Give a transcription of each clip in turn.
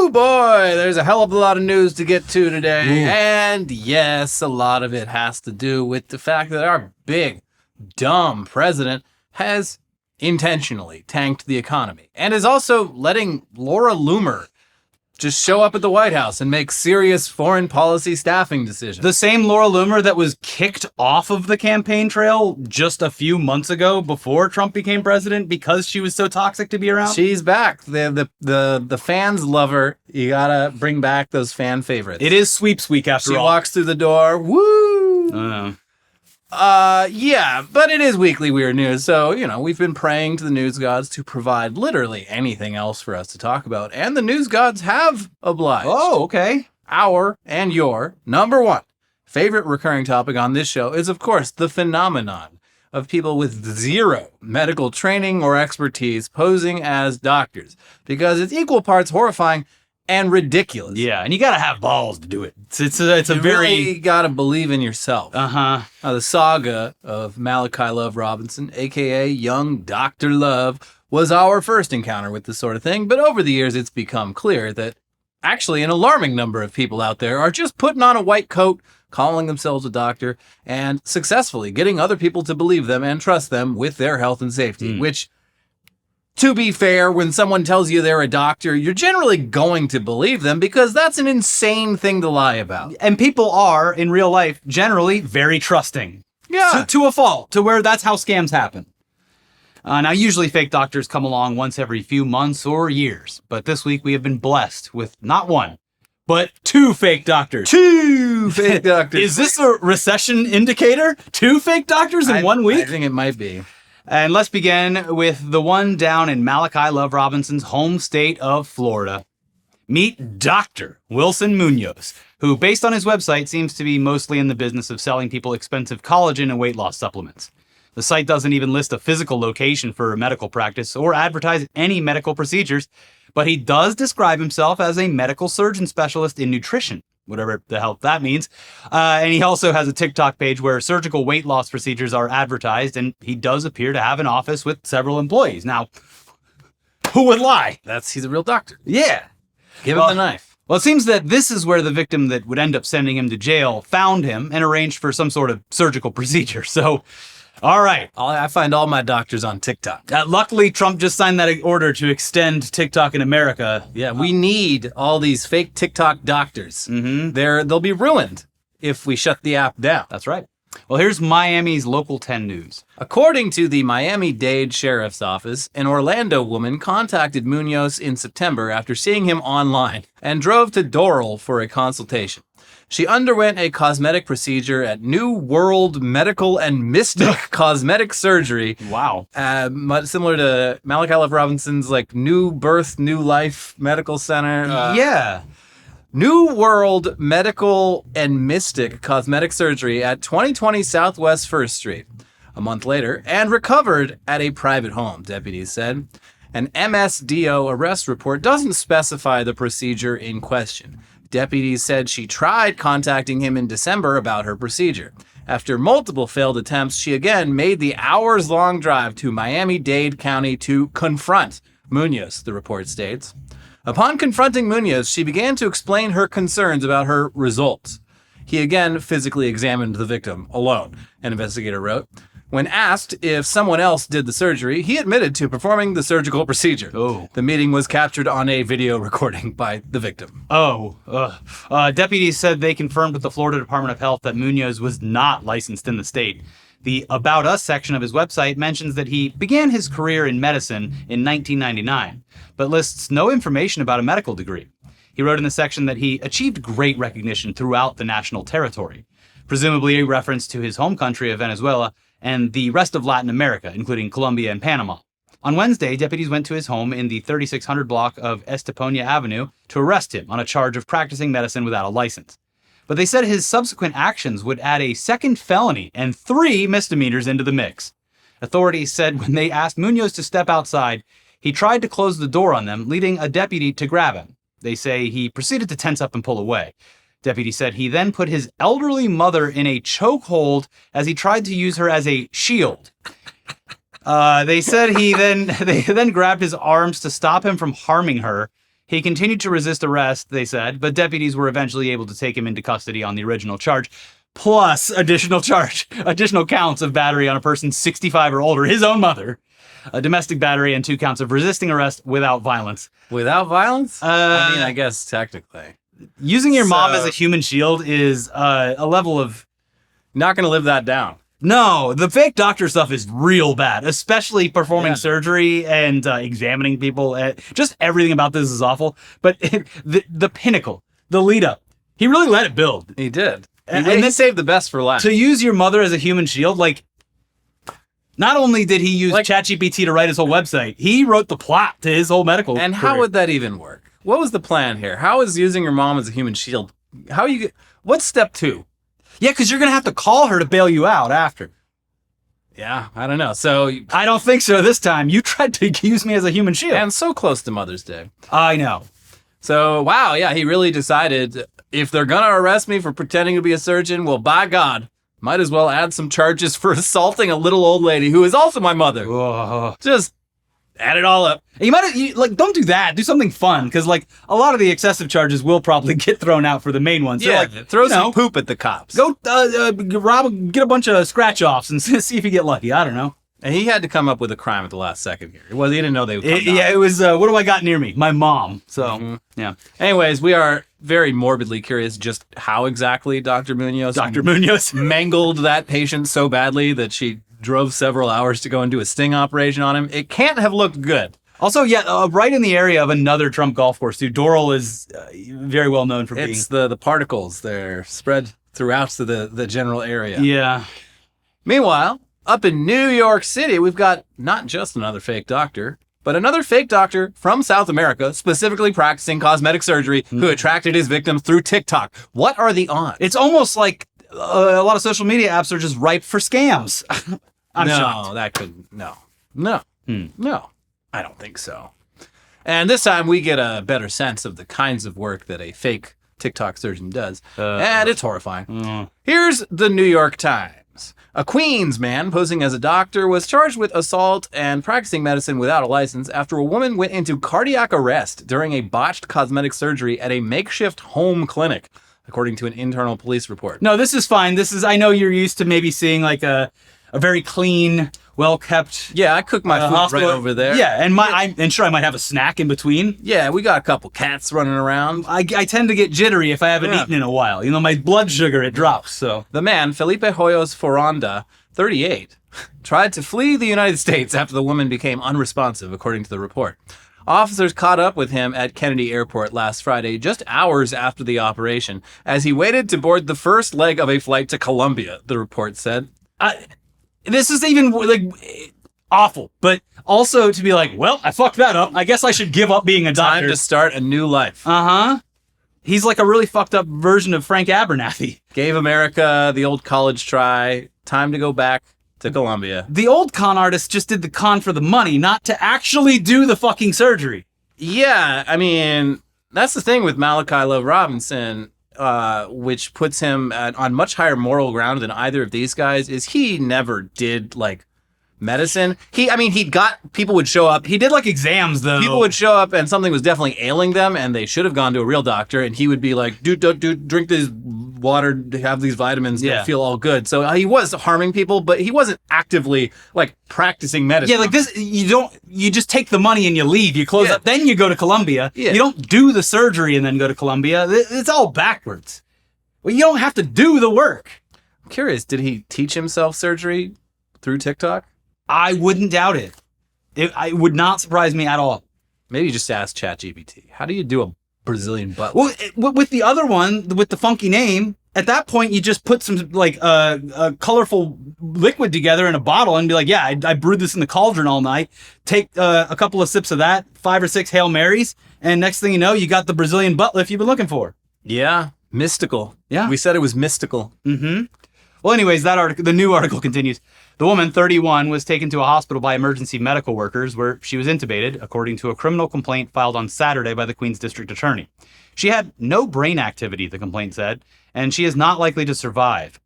Woo boy, there's a hell of a lot of news to get to today. Ooh. And yes, a lot of it has to do with the fact that our big, dumb president has intentionally tanked the economy and is also letting Laura Loomer just show up at the White House and make serious foreign policy staffing decisions. The same Laura Loomer that was kicked off of the campaign trail just a few months ago before Trump became president because she was so toxic to be around. She's back. The fans love her. You gotta bring back those fan favorites. It is sweeps week after all. She walks through the door. Woo! Yeah, but it is weekly weird news. So, we've been praying to the news gods to provide literally anything else for us to talk about. And the news gods have obliged. Oh, okay. Our and your number one favorite recurring topic on this show is, of course, the phenomenon of people with zero medical training or expertise posing as doctors, because it's equal parts horrifying and ridiculous. Yeah, and you gotta have balls to do it. It's a You very... really gotta believe in yourself. Uh-huh. The saga of Malachi Love Robinson, a.k.a. Young Dr. Love, was our first encounter with this sort of thing, but over the years it's become clear that actually an alarming number of people out there are just putting on a white coat, calling themselves a doctor, and successfully getting other people to believe them and trust them with their health and safety, which... To be fair, when someone tells you they're a doctor, you're generally going to believe them because that's an insane thing to lie about. And people are, in real life, generally very trusting. Yeah. To a fault, to where that's how scams happen. Now, usually fake doctors come along once every few months or years, but this week we have been blessed with not one, but two fake doctors. Two fake doctors. Is this a recession indicator? Two fake doctors in 1 week? I think it might be. And let's begin with the one down in Malachi Love Robinson's home state of Florida. Meet Dr. Wilson Munoz, who, based on his website, seems to be mostly in the business of selling people expensive collagen and weight loss supplements. The site doesn't even list a physical location for a medical practice or advertise any medical procedures, but he does describe himself as a medical surgeon specialist in nutrition, whatever the hell that means. And he also has a TikTok page where surgical weight loss procedures are advertised, and he does appear to have an office with several employees. Now, who would lie? He's a real doctor. Yeah. Give him the knife. Well, it seems that this is where the victim that would end up sending him to jail found him and arranged for some sort of surgical procedure. So, all right. I find all my doctors on TikTok. Luckily, Trump just signed that order to extend TikTok in America. Yeah, we need all these fake TikTok doctors. Mm-hmm. They'll be ruined if we shut the app down. That's right. Well, here's Miami's Local 10 News. According to the Miami-Dade Sheriff's Office, an Orlando woman contacted Munoz in September after seeing him online and drove to Doral for a consultation. She underwent a cosmetic procedure at New World Medical and Mystic Cosmetic Surgery. Wow. Similar to Malachi Love Robinson's New Birth, New Life Medical Center. Yeah. New World Medical and Mystic Cosmetic Surgery at 2020 Southwest 1st Street. A month later, and recovered at a private home, deputies said. An MSDO arrest report doesn't specify the procedure in question. Deputies said she tried contacting him in December about her procedure. After multiple failed attempts, she again made the hours-long drive to Miami-Dade County to confront Munoz, the report states. Upon confronting Munoz, she began to explain her concerns about her results. He again physically examined the victim alone, an investigator wrote. When asked if someone else did the surgery, he admitted to performing the surgical procedure. Oh. The meeting was captured on a video recording by the victim. Deputies said they confirmed with the Florida Department of Health that Munoz was not licensed in the state. The About Us section of his website mentions that he began his career in medicine in 1999, but lists no information about a medical degree. He wrote in the section that he achieved great recognition throughout the national territory, presumably a reference to his home country of Venezuela and the rest of Latin America, including Colombia and Panama. On Wednesday, deputies went to his home in the 3600 block of Esteponia Avenue to arrest him on a charge of practicing medicine without a license. But they said his subsequent actions would add a second felony and 3 misdemeanors into the mix. Authorities said when they asked Munoz to step outside, he tried to close the door on them, leading a deputy to grab him. They say he proceeded to tense up and pull away. Deputy said he then put his elderly mother in a chokehold as he tried to use her as a shield. They said they then grabbed his arms to stop him from harming her. He continued to resist arrest, they said, but deputies were eventually able to take him into custody on the original charge, plus additional counts of battery on a person 65 or older, his own mother, a domestic battery, and 2 counts of resisting arrest without violence. Without violence? I mean, I guess technically. Using your mom as a human shield is a level of... Not going to live that down. No, the fake doctor stuff is real bad, especially performing surgery and examining people. Just everything about this is awful. But the pinnacle, the lead up, he really let it build. He did. And he saved the best for last. To use your mother as a human shield, like, not only did he use ChatGPT to write his whole website, he wrote the plot to his whole medical And career. how would that even work? What was the plan here? How is using your mom as a human shield? What's step 2? Yeah, because you're going to have to call her to bail you out after. Yeah, I don't know. So I don't think so this time. You tried to use me as a human shield. And so close to Mother's Day. I know. So, wow, yeah, he really decided if they're going to arrest me for pretending to be a surgeon, well, by God, might as well add some charges for assaulting a little old lady who is also my mother. Whoa. Just add it all up. You don't do that. Do something fun, because a lot of the excessive charges will probably get thrown out for the main ones. Yeah, so, throw some poop at the cops. Go get a bunch of scratch offs and see if you get lucky. I don't know. And he had to come up with a crime at the last second here. He didn't know they would come it was, what do I got near me? My mom. So, yeah. Anyways, we are very morbidly curious just how exactly Dr. Munoz mangled that patient so badly that she drove several hours to go and do a sting operation on him. It can't have looked good. Also, right in the area of another Trump golf course, too. Doral is very well known for being... It's the particles. They're spread throughout the general area. Yeah. Meanwhile, up in New York City, we've got not just another fake doctor, but another fake doctor from South America, specifically practicing cosmetic surgery, who attracted his victims through TikTok. What are the odds? It's almost like a lot of social media apps are just ripe for scams. I'm shocked. That couldn't. No, I don't think so. And this time we get a better sense of the kinds of work that a fake TikTok surgeon does. And it's horrifying. Here's the New York Times. A Queens man posing as a doctor was charged with assault and practicing medicine without a license after a woman went into cardiac arrest during a botched cosmetic surgery at a makeshift home clinic, according to an internal police report. No, this is fine. I know you're used to maybe seeing like a very clean, well-kept... Yeah, I cook my food hospital right over there. Yeah, and I'm sure I might have a snack in between. Yeah, we got a couple cats running around. I tend to get jittery if I haven't eaten in a while. My blood sugar, it drops, so... The man, Felipe Hoyos Foronda, 38, tried to flee the United States after the woman became unresponsive, according to the report. Officers caught up with him at Kennedy Airport last Friday, just hours after the operation, as he waited to board the first leg of a flight to Colombia, the report said. This is even awful, but also to be like, well, I fucked that up. I guess I should give up being a doctor. Time to start a new life. He's like a really fucked up version of Frank Abernathy. Gave America the old college try. Time to go back to Colombia. The old con artist just did the con for the money, not to actually do the fucking surgery. Yeah, I mean, that's the thing with Malachi Love Robinson, which puts him on much higher moral ground than either of these guys, is he never did, medicine. People would show up. He did, exams, though. People would show up and something was definitely ailing them and they should have gone to a real doctor, and he would be like, dude, drink this water, have these vitamins, and feel all good. So he was harming people, but he wasn't actively, practicing medicine. Yeah, this, you just take the money and you leave. You close up, then you go to Colombia. Yeah. You don't do the surgery and then go to Colombia. It's all backwards. Well, you don't have to do the work. I'm curious, did he teach himself surgery through TikTok? I wouldn't doubt it. It would not surprise me at all. Maybe just ask ChatGPT. How do you do a Brazilian butt? Well, with the other one, with the funky name, at that point, you just put some a colorful liquid together in a bottle and be like, yeah, I brewed this in the cauldron all night. Take a couple of sips of that, 5 or 6 Hail Marys, and next thing you know, you got the Brazilian butt lift you've been looking for. Yeah, mystical. Yeah. We said it was mystical. Mm-hmm. Well, anyways, the new article continues. The woman, 31, was taken to a hospital by emergency medical workers where she was intubated, according to a criminal complaint filed on Saturday by the Queens District Attorney. She had no brain activity, the complaint said, and she is not likely to survive.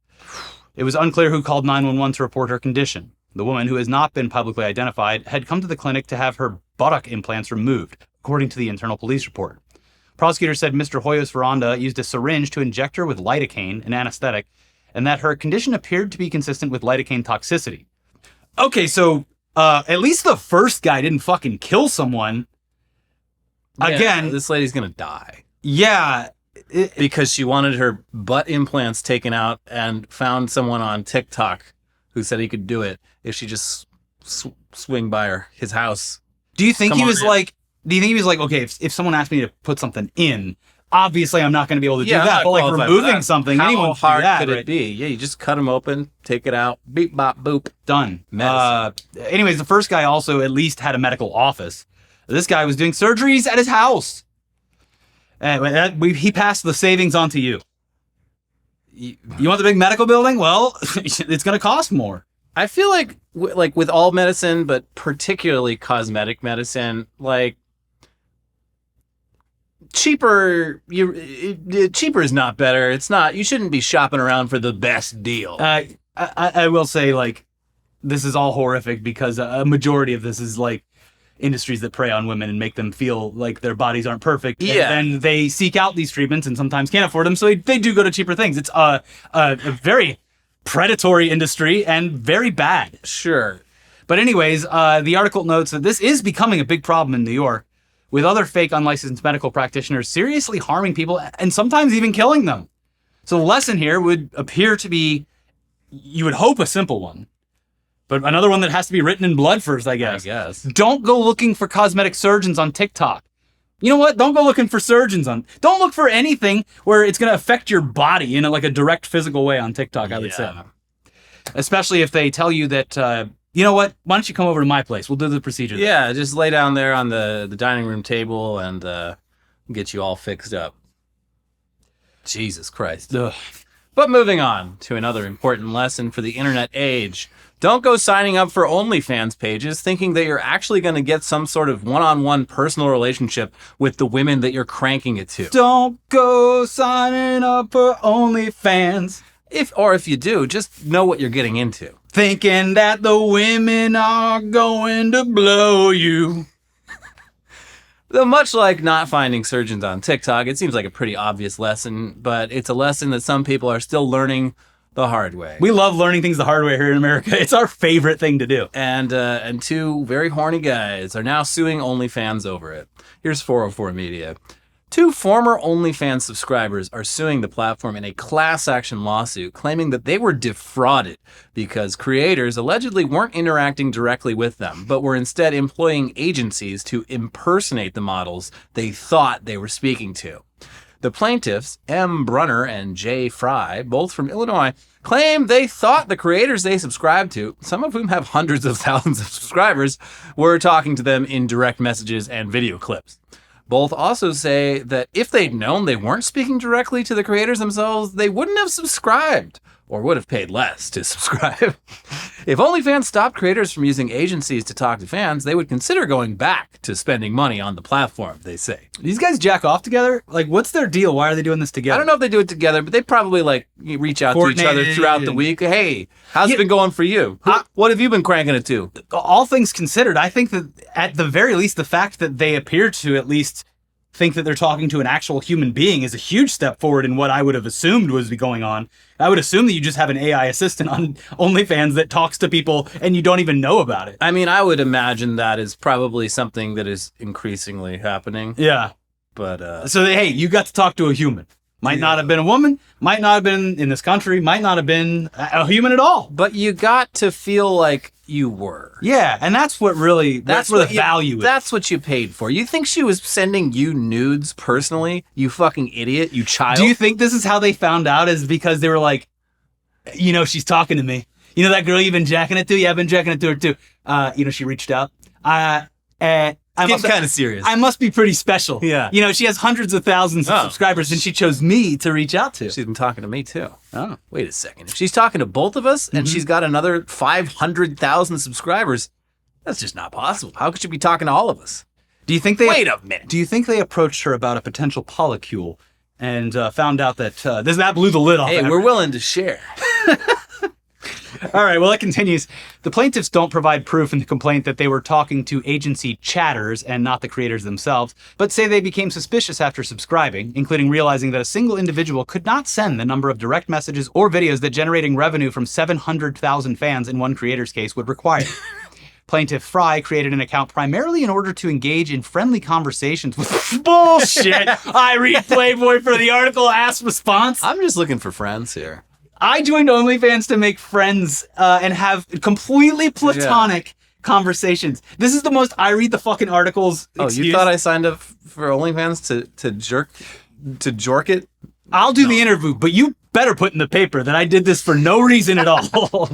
It was unclear who called 911 to report her condition. The woman, who has not been publicly identified, had come to the clinic to have her buttock implants removed. according to the internal police report. Prosecutors said Mr. Hoyos Veranda used a syringe to inject her with lidocaine, an anesthetic, and that her condition appeared to be consistent with lidocaine toxicity. Okay, so at least the first guy didn't fucking kill someone. Again, this lady's gonna die. Yeah. Because she wanted her butt implants taken out and found someone on TikTok who said he could do it if she just swing by his house. Do you think he was like, okay, if someone asked me to put something in, obviously I'm not going to be able to do that, but like removing something, anyone can do that, could it be? Yeah, you just cut them open, take it out, beep, bop, boop. Done. Anyways, the first guy also at least had a medical office. This guy was doing surgeries at his house. He passed the savings on to you. You want the big medical building? Well, it's going to cost more. I feel like with all medicine, but particularly cosmetic medicine, like cheaper is not better. It's not. You shouldn't be shopping around for the best deal. I will say, like, this is all horrific because a majority of this is like industries that prey on women and make them feel like their bodies aren't perfect. Yeah. And then they seek out these treatments and sometimes can't afford them, so they do go to cheaper things. It's a very predatory industry and very bad. Sure. But anyways, the article notes that this is becoming a big problem in New York, with other fake unlicensed medical practitioners seriously harming people and sometimes even killing them. So the lesson here would appear to be, you would hope, a simple one. But another one that has to be written in blood first, I guess. Don't go looking for cosmetic surgeons on TikTok. You know what? Don't go looking for don't look for anything where it's going to affect your body in a direct physical way on TikTok, I would say. Especially if they tell you that, you know what? Why don't you come over to my place? We'll do the procedure. Yeah, just lay down there on the dining room table and get you all fixed up. Jesus Christ. Ugh. But moving on to another important lesson for the internet age. Don't go signing up for OnlyFans pages thinking that you're actually going to get some sort of one-on-one personal relationship with the women that you're cranking it to. Don't go signing up for OnlyFans. If you do, just know what you're getting into. Thinking that the women are going to blow you. Though much like not finding surgeons on TikTok, it seems like a pretty obvious lesson, but it's a lesson that some people are still learning the hard way. We love learning things the hard way here in America. It's our favorite thing to do. And two very horny guys are now suing OnlyFans over it. Here's 404 Media. 2 former OnlyFans subscribers are suing the platform in a class action lawsuit, claiming that they were defrauded because creators allegedly weren't interacting directly with them, but were instead employing agencies to impersonate the models they thought they were speaking to. The plaintiffs, M. Brunner and J. Fry, both from Illinois, claim they thought the creators they subscribed to, some of whom have hundreds of thousands of subscribers, were talking to them in direct messages and video clips. Both also say that if they'd known they weren't speaking directly to the creators themselves, they wouldn't have subscribed, or would have paid less to subscribe. If OnlyFans stopped creators from using agencies to talk to fans, they would consider going back to spending money on the platform, they say. These guys jack off together? Like, what's their deal? Why are they doing this together? I don't know if they do it together, but they probably reach out to each other throughout the week. Hey, how's it been going for you? What have you been cranking it to? All things considered, I think that at the very least, the fact that they appear to at least think that they're talking to an actual human being is a huge step forward in what I would have assumed was going on. I would assume that you just have an AI assistant on OnlyFans that talks to people and you don't even know about it. I mean, I would imagine that is probably something that is increasingly happening. Yeah. But so, hey, you got to talk to a human. Might not have been a woman, might not have been in this country, might not have been a human at all. But you got to feel like you were. Yeah, and that's what really, that's where the value is. That's what you paid for. You think she was sending you nudes personally? You fucking idiot, you child. Do you think this is how they found out, is because they were like, you know, she's talking to me. You know that girl you've been jacking it to? Yeah, I've been jacking it to her too. You know, she reached out. I'm kind of serious. I must be pretty special. Yeah. You know, she has hundreds of thousands of subscribers, and she chose me to reach out to. She's been talking to me, too. Oh. Wait a second. If she's talking to both of us, and she's got another 500,000 subscribers, that's just not possible. How could she be talking to all of us? Do you think they... Wait a minute. Do you think they approached her about a potential polycule and found out that... that blew the lid off? Hey, we're willing to share. All right, well, it continues. The plaintiffs don't provide proof in the complaint that they were talking to agency chatters and not the creators themselves, but say they became suspicious after subscribing, including realizing that a single individual could not send the number of direct messages or videos that generating revenue from 700,000 fans in one creator's case would require. Plaintiff Fry created an account primarily in order to engage in friendly conversations with bullshit. I read Playboy for the article ass response. I'm just looking for friends here. I joined OnlyFans to make friends and have completely platonic conversations. This is the most I read the fucking articles. Oh, excuse. you thought I signed up for OnlyFans to jork it? I'll do the interview, but you better put in the paper that I did this for no reason at all.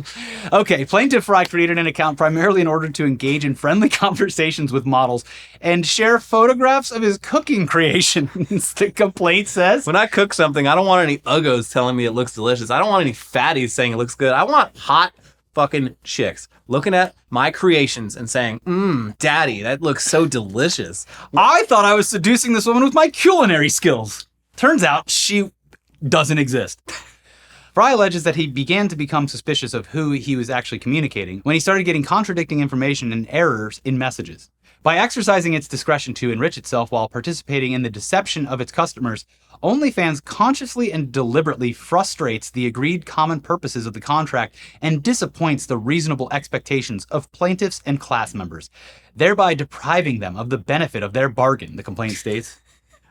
Okay, Plaintiff Fry created an account primarily in order to engage in friendly conversations with models and share photographs of his cooking creations, the complaint says. When I cook something, I don't want any uggos telling me it looks delicious. I don't want any fatties saying it looks good. I want hot fucking chicks looking at my creations and saying, daddy, that looks so delicious. I thought I was seducing this woman with my culinary skills. Turns out she doesn't exist. Fry alleges that he began to become suspicious of who he was actually communicating when he started getting contradicting information and errors in messages. By exercising its discretion to enrich itself while participating in the deception of its customers, OnlyFans consciously and deliberately frustrates the agreed common purposes of the contract and disappoints the reasonable expectations of plaintiffs and class members, thereby depriving them of the benefit of their bargain, the complaint states.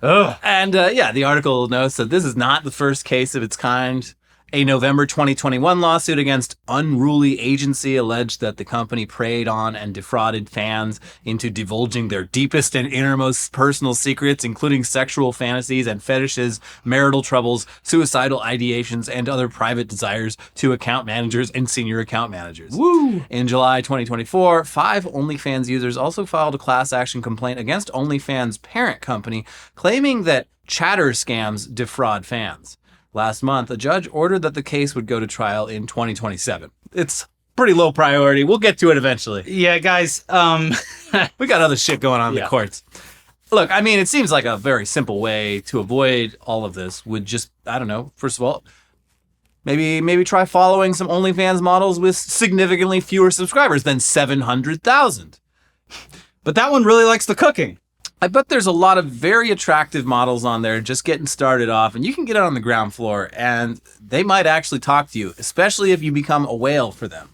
Ugh. And the article notes that this is not the first case of its kind. A November 2021 lawsuit against Unruly Agency alleged that the company preyed on and defrauded fans into divulging their deepest and innermost personal secrets, including sexual fantasies and fetishes, marital troubles, suicidal ideations, and other private desires to account managers and senior account managers. Woo! In July 2024, 5 OnlyFans users also filed a class action complaint against OnlyFans' parent company, claiming that chatter scams defraud fans. Last month, a judge ordered that the case would go to trial in 2027. It's pretty low priority. We'll get to it eventually. Yeah, guys, We got other shit going on in the courts. Look, I mean, it seems like a very simple way to avoid all of this would just, I don't know, first of all, maybe try following some OnlyFans models with significantly fewer subscribers than 700,000. but that one really likes the cooking. I bet there's a lot of very attractive models on there just getting started off, and you can get it on the ground floor, and they might actually talk to you, especially if you become a whale for them.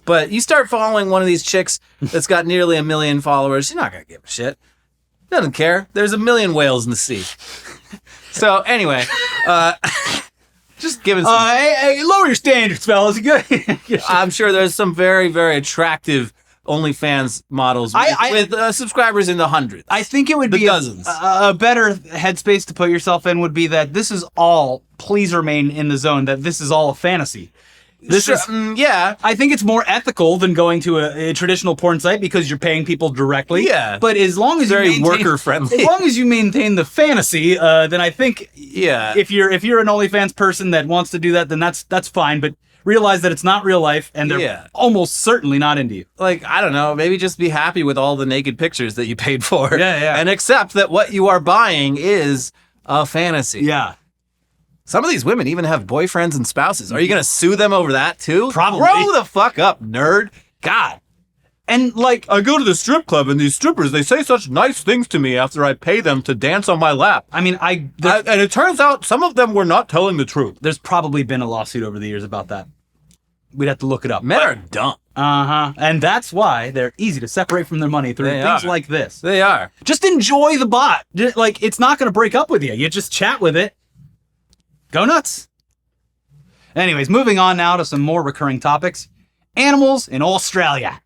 But you start following one of these chicks that's got nearly 1 million followers, you're not going to give a shit. Doesn't care. There's 1 million whales in the sea. So anyway, just giving some... Hey, lower your standards, fellas. I'm sure there's some very, very attractive OnlyFans models with subscribers in the hundreds. I think it would be dozens. A better headspace to put yourself in would be that this is all, please remain in the zone, that this is all a fantasy. This is, I think it's more ethical than going to a traditional porn site because you're paying people directly. Yeah. But as long as very worker friendly. As long as you maintain the fantasy, then I think if you're an OnlyFans person that wants to do that, then that's fine. But realize that it's not real life and they're almost certainly not into you. Like, I don't know, maybe just be happy with all the naked pictures that you paid for. Yeah. And accept that what you are buying is a fantasy. Yeah. Some of these women even have boyfriends and spouses. Are you going to sue them over that too? Probably. Grow the fuck up, nerd. God. And like, I go to the strip club and these strippers, they say such nice things to me after I pay them to dance on my lap. I mean, and it turns out some of them were not telling the truth. There's probably been a lawsuit over the years about that. We'd have to look it up. Men are dumb. Uh-huh. And that's why they're easy to separate from their money through things like this. They are. Just enjoy the bot. Like, it's not going to break up with you. You just chat with it. Go nuts. Anyways, moving on now to some more recurring topics. Animals in Australia.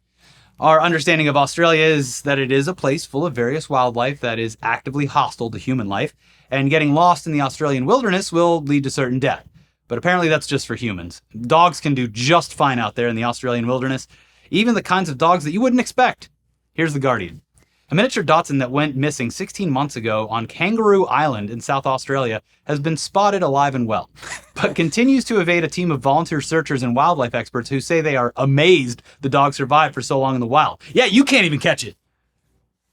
Our understanding of Australia is that it is a place full of various wildlife that is actively hostile to human life, and getting lost in the Australian wilderness will lead to certain death. But apparently that's just for humans. Dogs can do just fine out there in the Australian wilderness, even the kinds of dogs that you wouldn't expect. Here's The Guardian. A miniature Dachshund that went missing 16 months ago on Kangaroo Island in South Australia has been spotted alive and well, but continues to evade a team of volunteer searchers and wildlife experts who say they are amazed the dog survived for so long in the wild. Yeah, you can't even catch it.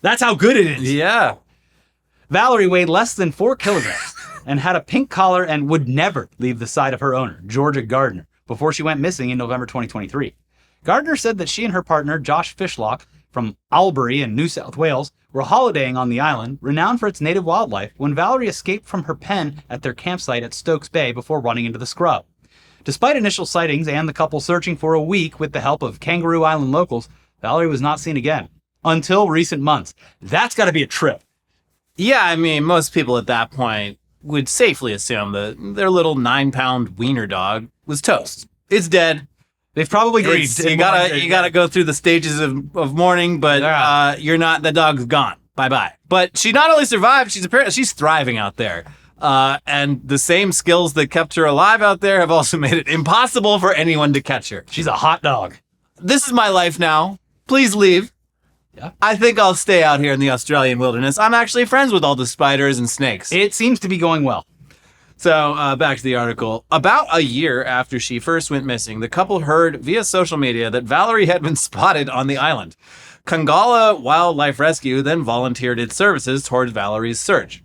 That's how good it is. Yeah. Valerie weighed less than 4 kilograms and had a pink collar and would never leave the side of her owner, Georgia Gardner, before she went missing in November 2023. Gardner said that she and her partner, Josh Fishlock, from Albury in New South Wales, were holidaying on the island, renowned for its native wildlife, when Valerie escaped from her pen at their campsite at Stokes Bay before running into the scrub. Despite initial sightings and the couple searching for a week with the help of Kangaroo Island locals, Valerie was not seen again. Until recent months. That's got to be a trip. Yeah, I mean, most people at that point would safely assume that their little 9-pound wiener dog was toast. It's dead. They've probably grieved. You gotta go through the stages of mourning, but you're not. The dog's gone. Bye. But she not only survived, she's thriving out there. And the same skills that kept her alive out there have also made it impossible for anyone to catch her. She's a hot dog. This is my life now. Please leave. Yeah. I think I'll stay out here in the Australian wilderness. I'm actually friends with all the spiders and snakes. It seems to be going well. So, back to the article. About a year after she first went missing, the couple heard via social media that Valerie had been spotted on the island. Kangala Wildlife Rescue then volunteered its services towards Valerie's search.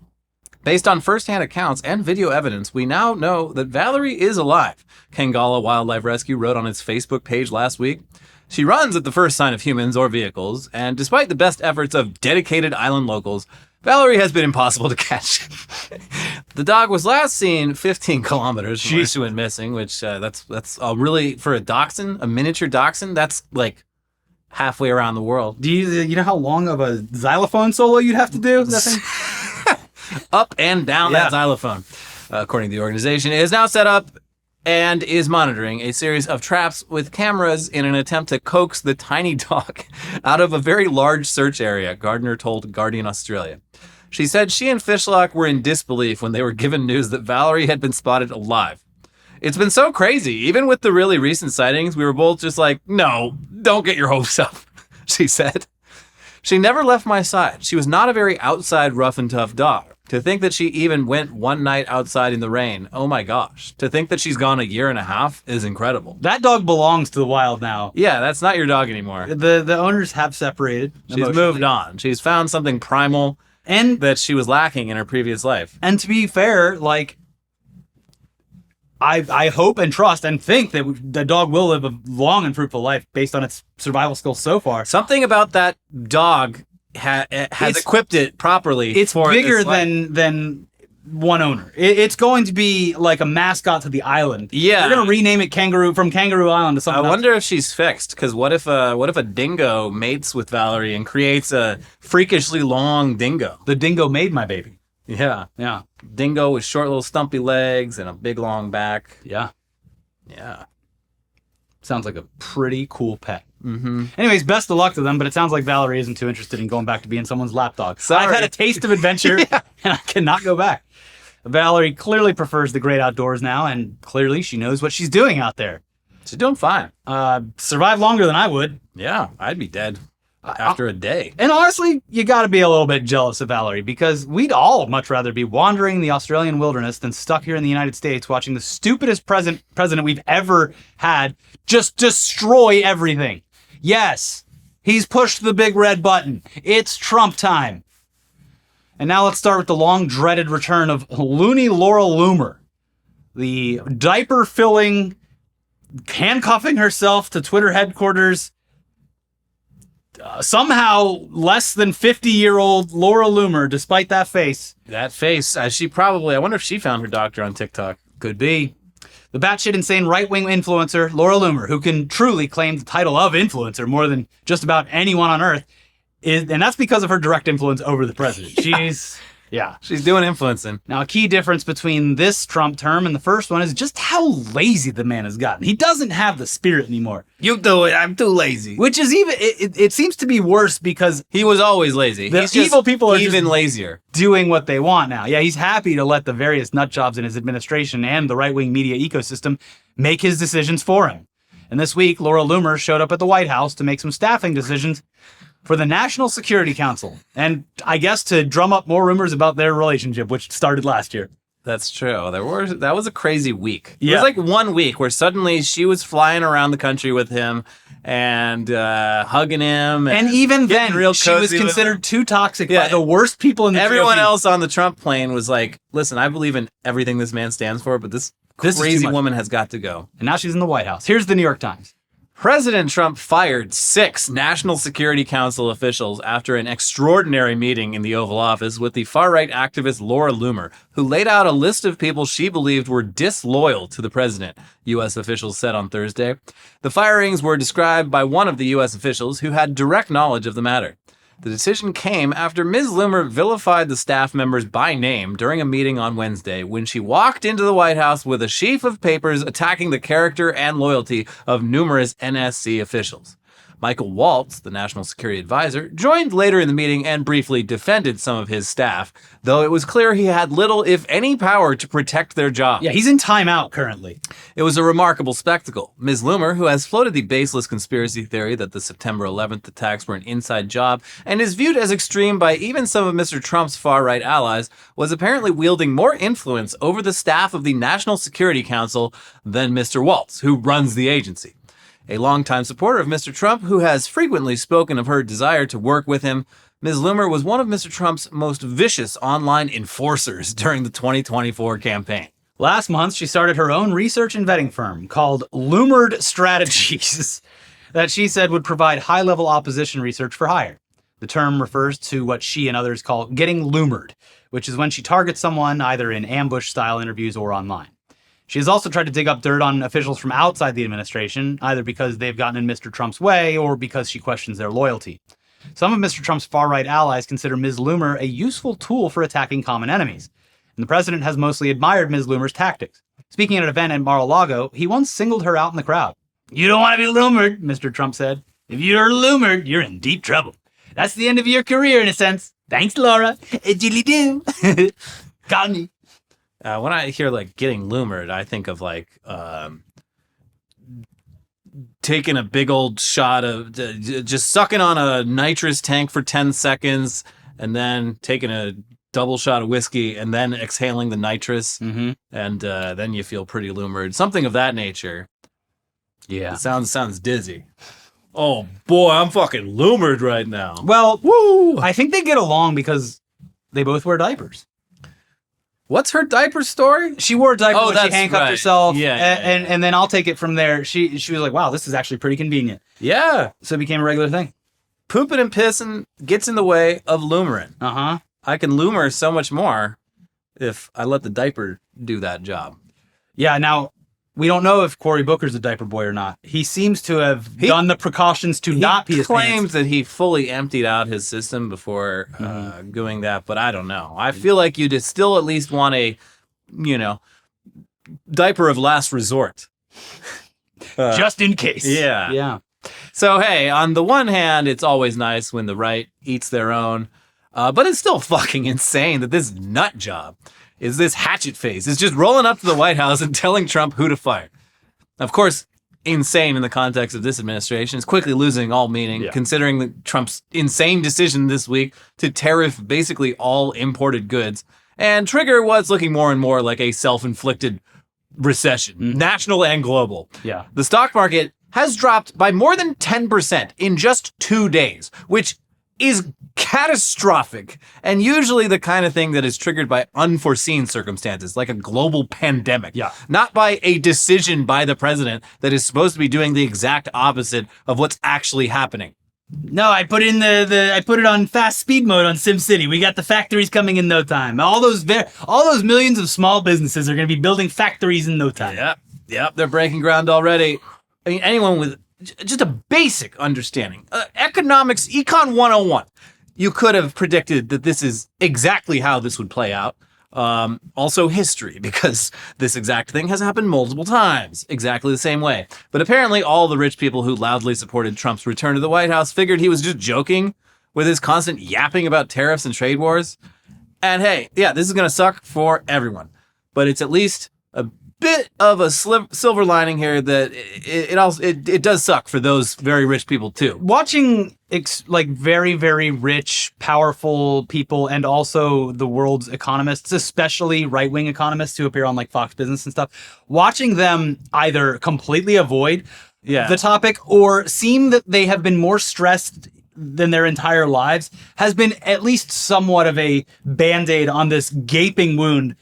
Based on first-hand accounts and video evidence, we now know that Valerie is alive, Kangala Wildlife Rescue wrote on its Facebook page last week. She runs at the first sign of humans or vehicles, and despite the best efforts of dedicated island locals, Valerie has been impossible to catch. The dog was last seen 15 kilometers from where she went missing, which that's really, for a dachshund, a miniature dachshund, that's like halfway around the world. Do you know how long of a xylophone solo you'd have to do? That thing? Up and down that xylophone. According to the organization, it is now set up and is monitoring a series of traps with cameras in an attempt to coax the tiny dog out of a very large search area, Gardner told Guardian Australia. She said she and Fishlock were in disbelief when they were given news that Valerie had been spotted alive. It's been so crazy. Even with the really recent sightings, we were both just like, no, don't get your hopes up, she said. She never left my side. She was not a very outside, rough and tough dog. To think that she even went one night outside in the rain, oh my gosh. To think that she's gone a year and a half is incredible. That dog belongs to the wild now. Yeah, that's not your dog anymore. The owners have separated. She's moved on. She's found something primal and that she was lacking in her previous life. And to be fair, like, I hope and trust and think that the dog will live a long and fruitful life based on its survival skills so far. Something about that dog has equipped it properly. It's bigger than one owner. It's going to be like a mascot to the island. Yeah, they're going to rename it from Kangaroo Island to something. I wonder if she's fixed, because what if a dingo mates with Valerie and creates a freakishly long dingo? The dingo made my baby. Yeah. Dingo with short little stumpy legs and a big long back. Yeah. Sounds like a pretty cool pet. Mm-hmm. Anyways, best of luck to them, but it sounds like Valerie isn't too interested in going back to being someone's lapdog. Sorry. I've had a taste of adventure, and I cannot go back. Valerie clearly prefers the great outdoors now, and clearly she knows what she's doing out there. She's doing fine. Survived longer than I would. Yeah, I'd be dead after a day. And honestly, you got to be a little bit jealous of Valerie, because we'd all much rather be wandering the Australian wilderness than stuck here in the United States watching the stupidest president we've ever had just destroy everything. Yes, he's pushed the big red button. It's Trump time. And now let's start with the long-dreaded return of loony Laurel Loomer, the diaper-filling, handcuffing herself to Twitter headquarters, somehow less than 50-year-old Laura Loomer, despite that face. That face, I wonder if she found her doctor on TikTok. Could be. The batshit insane right-wing influencer, Laura Loomer, who can truly claim the title of influencer more than just about anyone on earth, and that's because of her direct influence over the president. She's doing influencing. Now, a key difference between this Trump term and the first one is just how lazy the man has gotten. He doesn't have the spirit anymore. You do it. I'm too lazy. Which is even, it seems to be worse because he was always lazy. The evil people are even lazier. Doing what they want now. Yeah, he's happy to let the various nutjobs in his administration and the right-wing media ecosystem make his decisions for him. And this week, Laura Loomer showed up at the White House to make some staffing decisions for the National Security Council, and I guess to drum up more rumors about their relationship, which started last year. That's true. That was a crazy week. Yeah. It was like 1 week where suddenly she was flying around the country with him and hugging him. And even then, she was considered too toxic by the worst people in the Everyone else on the Trump plane was like, listen, I believe in everything this man stands for, but this This is too crazy much. woman has got to go. And now she's in the White House. Here's the New York Times. President Trump fired 6 National Security Council officials after an extraordinary meeting in the Oval Office with the far-right activist Laura Loomer, who laid out a list of people she believed were disloyal to the president, U.S. officials said on Thursday. The firings were described by one of the U.S. officials who had direct knowledge of the matter. The decision came after Ms. Loomer vilified the staff members by name during a meeting on Wednesday when she walked into the White House with a sheaf of papers attacking the character and loyalty of numerous NSC officials. Michael Waltz, the National Security Advisor, joined later in the meeting and briefly defended some of his staff, though it was clear he had little, if any, power to protect their jobs. Yeah, he's in timeout currently. It was a remarkable spectacle. Ms. Loomer, who has floated the baseless conspiracy theory that the September 11th attacks were an inside job and is viewed as extreme by even some of Mr. Trump's far-right allies, was apparently wielding more influence over the staff of the National Security Council than Mr. Waltz, who runs the agency. A longtime supporter of Mr. Trump, who has frequently spoken of her desire to work with him, Ms. Loomer was one of Mr. Trump's most vicious online enforcers during the 2024 campaign. Last month, she started her own research and vetting firm called Loomered Strategies that she said would provide high-level opposition research for hire. The term refers to what she and others call getting loomered, which is when she targets someone either in ambush-style interviews or online. She has also tried to dig up dirt on officials from outside the administration, either because they've gotten in Mr. Trump's way or because she questions their loyalty. Some of Mr. Trump's far-right allies consider Ms. Loomer a useful tool for attacking common enemies, and the president has mostly admired Ms. Loomer's tactics. Speaking at an event in Mar-a-Lago, he once singled her out in the crowd. "You don't want to be loomered," Mr. Trump said. "If you're loomered, you're in deep trouble. That's the end of your career, in a sense. Thanks, Laura. Diddly-do." Got me. When I hear like getting loomered, I think of like taking a big old shot of just sucking on a nitrous tank for 10 seconds and then taking a double shot of whiskey and then exhaling the nitrous. Mm-hmm. And then you feel pretty loomered. Something of that nature. Yeah. It sounds dizzy. Oh boy, I'm fucking loomered right now. Well, Woo! I think they get along because they both wear diapers. What's her diaper story? She wore a diaper when she that's handcuffed right. herself. Yeah, and then I'll take it from there. She was like, wow, this is actually pretty convenient. Yeah. So it became a regular thing. Pooping and pissing gets in the way of loomering. Uh-huh. I can loomer so much more if I let the diaper do that job. Yeah, now, we don't know if Cory Booker's a diaper boy or not. He seems to have done the precautions to not pee his pants. He claims that he fully emptied out his system before doing that, but I don't know. I feel like you'd still at least want a, diaper of last resort. Just in case. Yeah. Yeah. So, hey, on the one hand, it's always nice when the right eats their own, but it's still fucking insane that this nut job is this hatchet face. It's just rolling up to the White House and telling Trump who to fire. Of course, insane in the context of this administration is quickly losing all meaning, considering Trump's insane decision this week to tariff basically all imported goods and trigger what's looking more and more like a self-inflicted recession, national and global. Yeah. The stock market has dropped by more than 10% in just 2 days, which is catastrophic and usually the kind of thing that is triggered by unforeseen circumstances, like a global pandemic, not by a decision by the president that is supposed to be doing the exact opposite of what's actually happening. No, I put in I put it on fast speed mode on SimCity. We got the factories coming in no time. All those millions of small businesses are going to be building factories in no time. Yep, they're breaking ground already. I mean, anyone with just a basic understanding, economics, Econ 101, you could have predicted that this is exactly how this would play out. Also history, because this exact thing has happened multiple times, exactly the same way. But apparently all the rich people who loudly supported Trump's return to the White House figured he was just joking with his constant yapping about tariffs and trade wars. And hey, this is going to suck for everyone. But it's at least a bit of a silver lining here that it does suck for those very rich people too. Watching very, very rich, powerful people and also the world's economists, especially right-wing economists who appear on like Fox Business and stuff, watching them either completely avoid the topic or seem that they have been more stressed than their entire lives has been at least somewhat of a Band-Aid on this gaping wound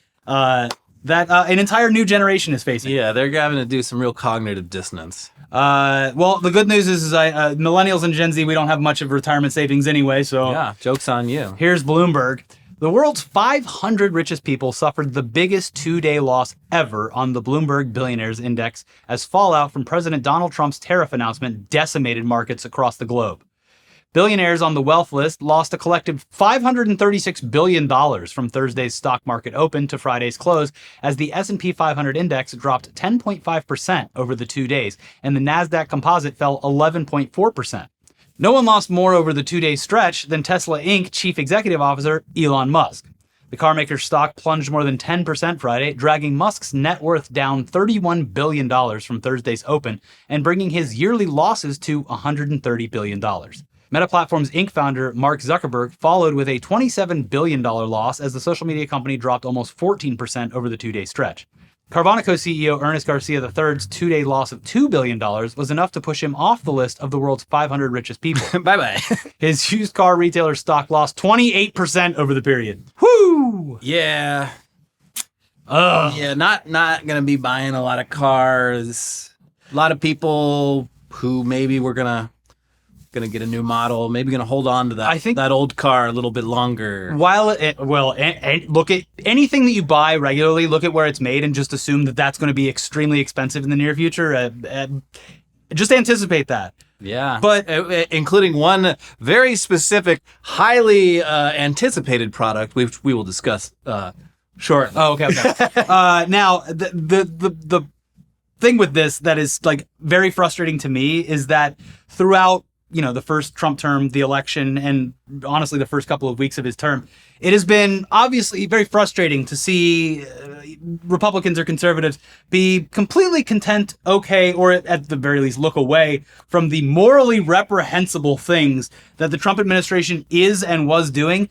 that an entire new generation is facing. Yeah, they're having to do some real cognitive dissonance. Well, the good news is millennials and Gen Z, we don't have much of retirement savings anyway, so Yeah, joke's on you. here's Bloomberg. The world's 500 richest people suffered the biggest two-day loss ever on the Bloomberg Billionaires Index as fallout from President Donald Trump's tariff announcement decimated markets across the globe. Billionaires on the wealth list lost a collective $536 billion from Thursday's stock market open to Friday's close as the S&P 500 index dropped 10.5% over the 2 days, and the Nasdaq Composite fell 11.4%. No one lost more over the two-day stretch than Tesla Inc. Chief Executive Officer Elon Musk. The carmaker's stock plunged more than 10% Friday, dragging Musk's net worth down $31 billion from Thursday's open and bringing his yearly losses to $130 billion. Meta Platforms Inc. founder Mark Zuckerberg followed with a $27 billion loss as the social media company dropped almost 14% over the two-day stretch. Carvanaco CEO Ernest Garcia III's two-day loss of $2 billion was enough to push him off the list of the world's 500 richest people. Bye-bye. His used car retailer stock lost 28% over the period. Whoo! Yeah. Ugh. Yeah, not gonna be buying a lot of cars. A lot of people who maybe were gonna get a new model, maybe gonna hold on to that. I think that old car a little bit longer. While look at anything that you buy regularly, look at where it's made, and just assume that that's going to be extremely expensive in the near future. Just anticipate that. Yeah, but including one very specific, highly anticipated product, which we will discuss shortly. Oh, okay. Now the thing with this that is like very frustrating to me is that throughout the first Trump term, the election, and honestly the first couple of weeks of his term, it has been obviously very frustrating to see Republicans or conservatives be completely content, okay, or at the very least look away from the morally reprehensible things that the Trump administration is and was doing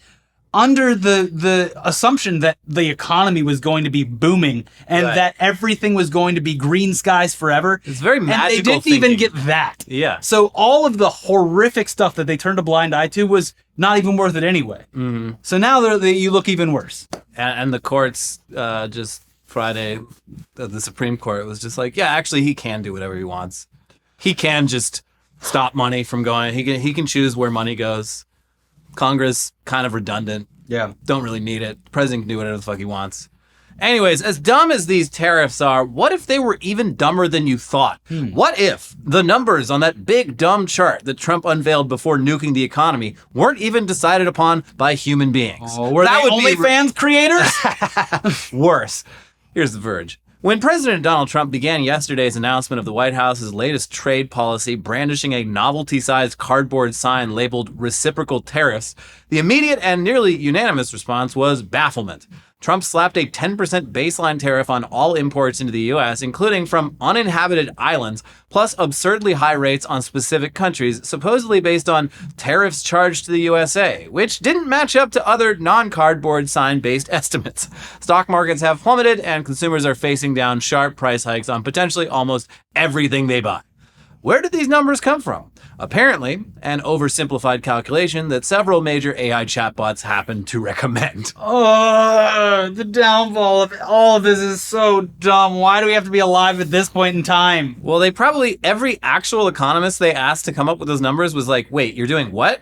under the assumption that the economy was going to be booming and that everything was going to be green skies forever. It's very magical. And they didn't even get that. Yeah. So all of the horrific stuff that they turned a blind eye to was not even worth it anyway. Mm-hmm. So now you look even worse. And the courts just Friday, the Supreme Court was just like, yeah, actually he can do whatever he wants. He can just stop money from going. He can choose where money goes. Congress, kind of redundant. Yeah. Don't really need it. The president can do whatever the fuck he wants. Anyways, as dumb as these tariffs are, what if they were even dumber than you thought? What if the numbers on that big dumb chart that Trump unveiled before nuking the economy weren't even decided upon by human beings? Oh, were they OnlyFans creators? Worse. Here's The Verge. When President Donald Trump began yesterday's announcement of the White House's latest trade policy, brandishing a novelty-sized cardboard sign labeled reciprocal tariffs, the immediate and nearly unanimous response was bafflement. Trump slapped a 10% baseline tariff on all imports into the U.S., including from uninhabited islands, plus absurdly high rates on specific countries, supposedly based on tariffs charged to the USA, which didn't match up to other non-cardboard sign-based estimates. Stock markets have plummeted, and consumers are facing down sharp price hikes on potentially almost everything they buy. Where did these numbers come from? Apparently, an oversimplified calculation that several major AI chatbots happen to recommend. Oh, the downfall of all of this is so dumb. Why do we have to be alive at this point in time? Well, every actual economist they asked to come up with those numbers was like, wait, you're doing what?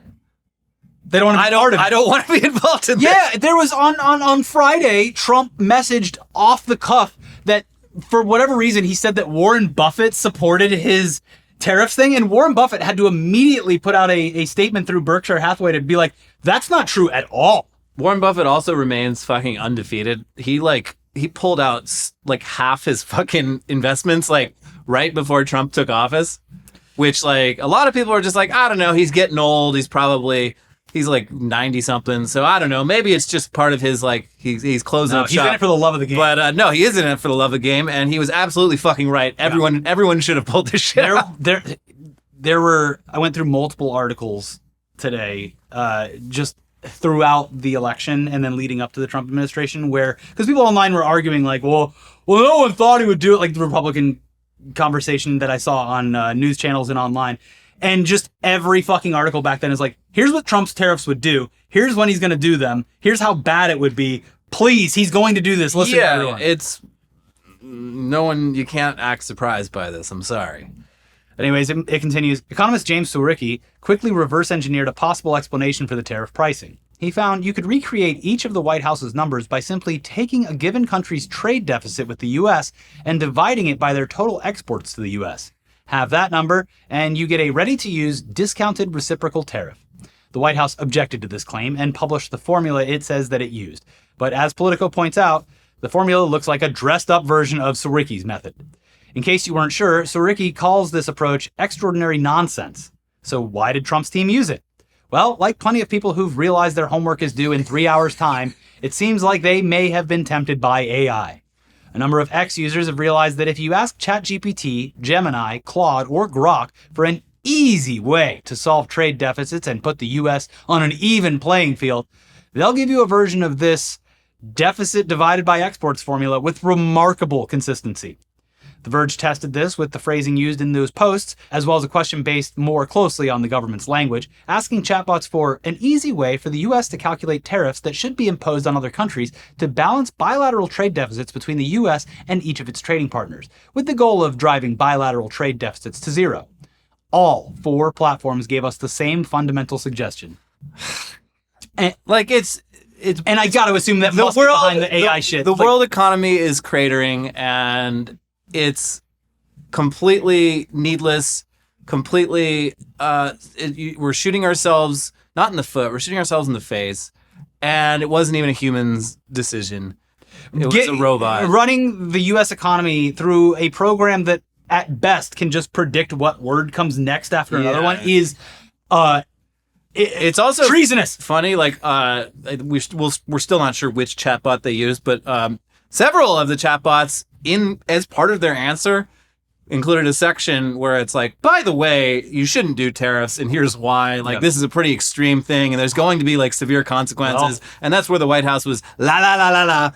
They don't want to be part of it. I don't want to be involved in this. Yeah, there was on Friday, Trump messaged off the cuff that for whatever reason, he said that Warren Buffett supported his tariffs thing, and Warren Buffett had to immediately put out a statement through Berkshire Hathaway to be like, that's not true at all. Warren Buffett also remains fucking undefeated. He pulled out like half his fucking investments like right before Trump took office, which like a lot of people are just like, I don't know, he's getting old. He's like 90 something. So I don't know. Maybe it's just part of his like, he's closing up shop. He's in it for the love of the game. But no, he is in it for the love of the game. And he was absolutely fucking right. Everyone should have pulled this shit out. I went through multiple articles today, just throughout the election and then leading up to the Trump administration because people online were arguing like, well, no one thought he would do it, like the Republican conversation that I saw on news channels and online. And just every fucking article back then is like, here's what Trump's tariffs would do. Here's when he's going to do them. Here's how bad it would be. Please, he's going to do this. Listen to Yeah, everyone. it's no one. You can't act surprised by this. I'm sorry. Anyways, it continues. Economist James Surowiecki quickly reverse engineered a possible explanation for the tariff pricing. He found you could recreate each of the White House's numbers by simply taking a given country's trade deficit with the U.S. and dividing it by their total exports to the U.S. Have that number, and you get a ready-to-use discounted reciprocal tariff. The White House objected to this claim and published the formula it says that it used. But as Politico points out, the formula looks like a dressed-up version of Surowiecki's method. In case you weren't sure, Surowiecki calls this approach extraordinary nonsense. So why did Trump's team use it? Well, like plenty of people who've realized their homework is due in 3 hours' time, it seems like they may have been tempted by AI. A number of X users have realized that if you ask ChatGPT, Gemini, Claude, or Grok for an easy way to solve trade deficits and put the US on an even playing field, they'll give you a version of this deficit divided by exports formula with remarkable consistency. The Verge tested this with the phrasing used in those posts, as well as a question based more closely on the government's language, asking chatbots for an easy way for the US to calculate tariffs that should be imposed on other countries to balance bilateral trade deficits between the US and each of its trading partners, with the goal of driving bilateral trade deficits to zero. All 4 platforms gave us the same fundamental suggestion. And I got to assume that must be behind the AI shit. The world economy is cratering, and it's completely needless. Completely, we're shooting ourselves not in the foot. We're shooting ourselves in the face, and it wasn't even a human's decision. It was a robot running the U.S. economy through a program that, at best, can just predict what word comes next after another one is. It's also treasonous. Funny, we're still not sure which chatbot they used, but several of the chatbots, as part of their answer, included a section where it's like, by the way, you shouldn't do tariffs, and here's why. This is a pretty extreme thing, and there's going to be severe consequences. Well, and that's where the White House was la la la la la.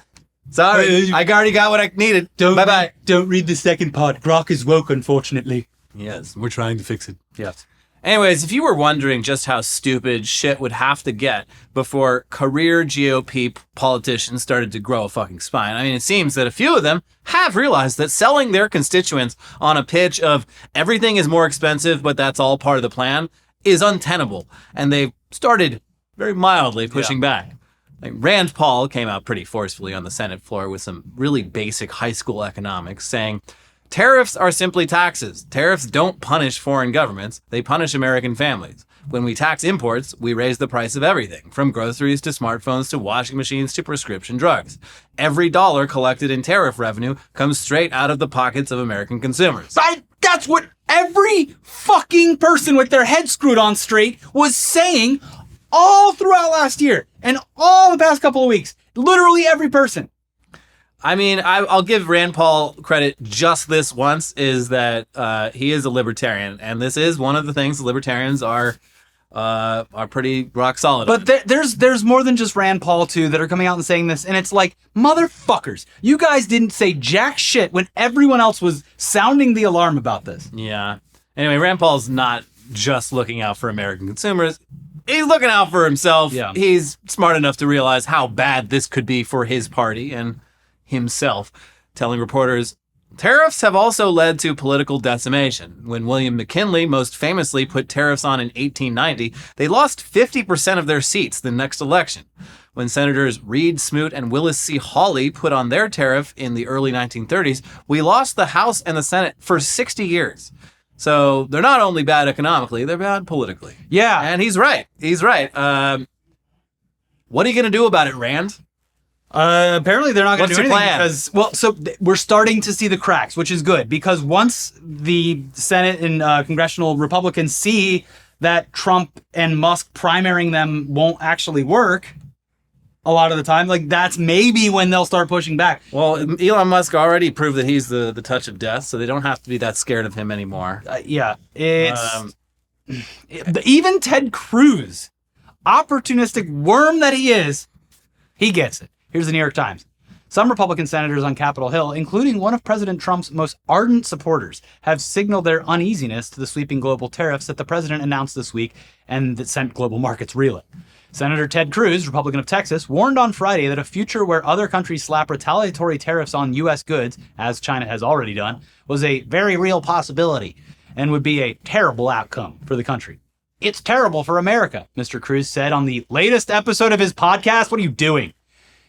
Sorry, I already got what I needed. Bye bye. Don't read the second part. Grok is woke, unfortunately. Yes, we're trying to fix it. Yes. Anyways, if you were wondering just how stupid shit would have to get before career GOP politicians started to grow a fucking spine, I mean, it seems that a few of them have realized that selling their constituents on a pitch of everything is more expensive, but that's all part of the plan, is untenable. And they've started very mildly pushing back. Rand Paul came out pretty forcefully on the Senate floor with some really basic high school economics, saying, tariffs are simply taxes. Tariffs don't punish foreign governments. They punish American families. When we tax imports, we raise the price of everything, from groceries to smartphones to washing machines to prescription drugs. Every dollar collected in tariff revenue comes straight out of the pockets of American consumers. That's what every fucking person with their head screwed on straight was saying all throughout last year and all the past couple of weeks. Literally every person. I mean, I'll give Rand Paul credit just this once, is that he is a libertarian, and this is one of the things libertarians are pretty rock solid on. But there's more than just Rand Paul, too, that are coming out and saying this, and it's like, motherfuckers, you guys didn't say jack shit when everyone else was sounding the alarm about this. Yeah. Anyway, Rand Paul's not just looking out for American consumers. He's looking out for himself. Yeah. He's smart enough to realize how bad this could be for his party and himself, telling reporters, tariffs have also led to political decimation. When William McKinley most famously put tariffs on in 1890, they lost 50% of their seats the next election. When Senators Reed Smoot and Willis C. Hawley put on their tariff in the early 1930s, we lost the House and the Senate for 60 years. So they're not only bad economically, they're bad politically. Yeah. And he's right. He's right. What are you going to do about it, Rand? Apparently they're not going to do anything plan? We're starting to see the cracks, which is good, because once the Senate and congressional Republicans see that Trump and Musk primarying them won't actually work a lot of the time, that's maybe when they'll start pushing back. Well, Elon Musk already proved that he's the touch of death, so they don't have to be that scared of him anymore. Even Ted Cruz, opportunistic worm that he is, he gets it. Here's the New York Times. Some Republican senators on Capitol Hill, including one of President Trump's most ardent supporters, have signaled their uneasiness to the sweeping global tariffs that the president announced this week and that sent global markets reeling. Senator Ted Cruz, Republican of Texas, warned on Friday that a future where other countries slap retaliatory tariffs on U.S. goods, as China has already done, was a very real possibility and would be a terrible outcome for the country. It's terrible for America, Mr. Cruz said on the latest episode of his podcast. What are you doing?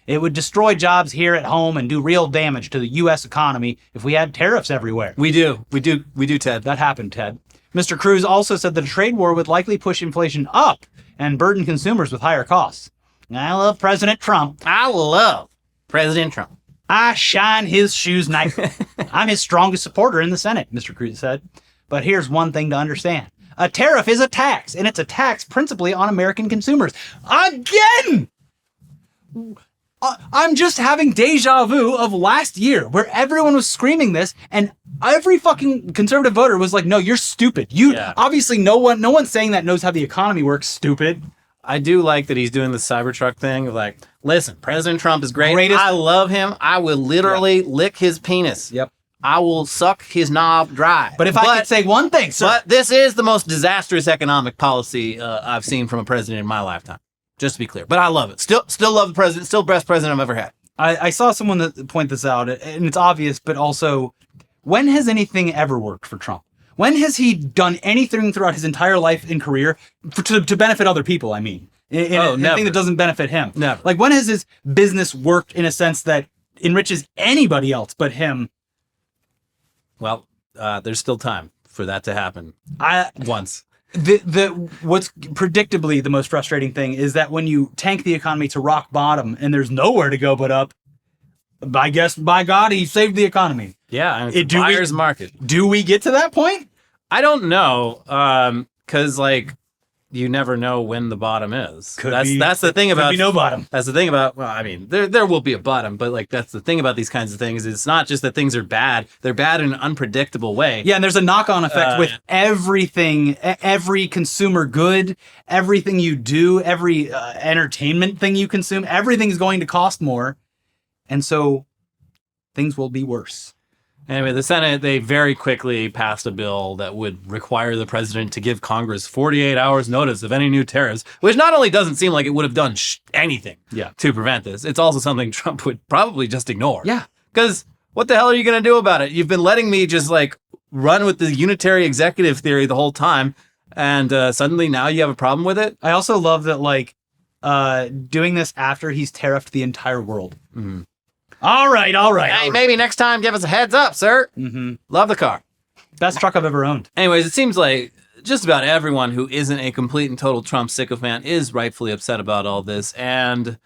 It would destroy jobs here at home and do real damage to the U.S. economy if we had tariffs everywhere. We do, Ted. That happened, Ted. Mr. Cruz also said that a trade war would likely push inflation up and burden consumers with higher costs. I love President Trump. I love President Trump. I shine his shoes nightly. I'm his strongest supporter in the Senate, Mr. Cruz said. But here's one thing to understand. A tariff is a tax, and it's a tax principally on American consumers. Again! I'm just having deja vu of last year where everyone was screaming this and every fucking conservative voter was like, no, you're stupid. Obviously no one's saying that knows how the economy works, stupid. I do like that he's doing the Cybertruck thing of like, listen, President Trump is great. I love him. I will literally lick his penis. Yep. I will suck his knob dry. But I could say one thing, sir. But this is the most disastrous economic policy I've seen from a president in my lifetime. Just to be clear. But I love it. Still love the president. Still best president I've ever had. I saw someone that point this out, and it's obvious, but also, when has anything ever worked for Trump? When has he done anything throughout his entire life and career to benefit other people, I mean? Anything that doesn't benefit him. Never. Like, when has his business worked in a sense that enriches anybody else but him? Well, there's still time for that to happen. Once. What's predictably the most frustrating thing is that when you tank the economy to rock bottom and there's nowhere to go but up, I guess, by God, he saved the economy. Yeah, and it's a buyer's market. Do we get to that point? I don't know, because, like, you never know when the bottom is. That's the thing about... Could be no bottom. That's the thing about... Well, I mean, there will be a bottom, but, like, that's the thing about these kinds of things. It's not just that things are bad. They're bad in an unpredictable way. Yeah, and there's a knock-on effect with everything, every consumer good, everything you do, every entertainment thing you consume, everything's going to cost more. And so things will be worse. Anyway, the Senate, they very quickly passed a bill that would require the president to give Congress 48 hours notice of any new tariffs, which not only doesn't seem like it would have done anything to prevent this, it's also something Trump would probably just ignore. Yeah. Because what the hell are you going to do about it? You've been letting me just like run with the unitary executive theory the whole time, and suddenly now you have a problem with it? I also love that, like, doing this after he's tariffed the entire world. Mm-hmm. All right. Hey, maybe next time give us a heads up, sir. Mm-hmm. Love the car. Best truck I've ever owned. Anyways, it seems like just about everyone who isn't a complete and total Trump sycophant is rightfully upset about all this, and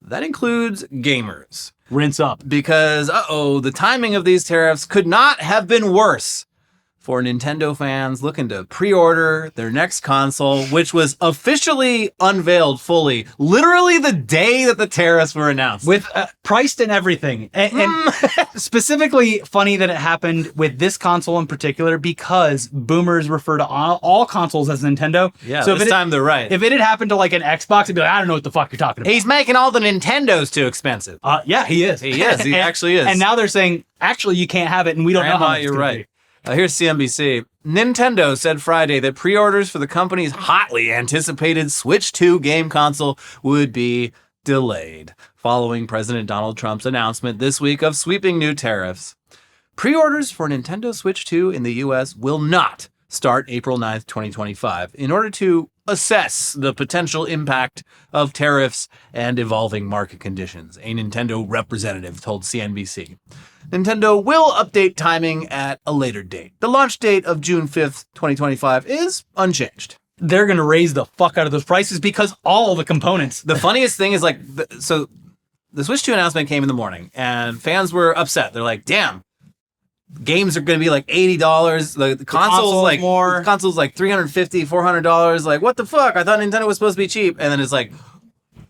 that includes gamers. Rinse up. Because, the timing of these tariffs could not have been worse for Nintendo fans looking to pre-order their next console, which was officially unveiled fully, literally the day that the tariffs were announced. With priced and everything. And specifically funny that it happened with this console in particular because boomers refer to all consoles as Nintendo. Yeah, so this time they're right. If it had happened to like an Xbox, it'd be like, I don't know what the fuck you're talking about. He's making all the Nintendos too expensive. Yeah, he is. He is. He actually is. And now they're saying, actually, you can't have it, and we don't know how much you're right. Here's CNBC. Nintendo said Friday that pre-orders for the company's hotly anticipated Switch 2 game console would be delayed, following President Donald Trump's announcement this week of sweeping new tariffs. Pre-orders for Nintendo Switch 2 in the U.S. will not start April 9th, 2025, in order to assess the potential impact of tariffs and evolving market conditions, a Nintendo representative told CNBC. Nintendo will update timing at a later date. The launch date of June 5th, 2025 is unchanged. They're going to raise the fuck out of those prices because all the components. The funniest thing is so the Switch 2 announcement came in the morning and fans were upset. They're like, damn, games are going to be like $80. The console's like more. The console's like $350, $400. Like, what the fuck? I thought Nintendo was supposed to be cheap. And then it's like,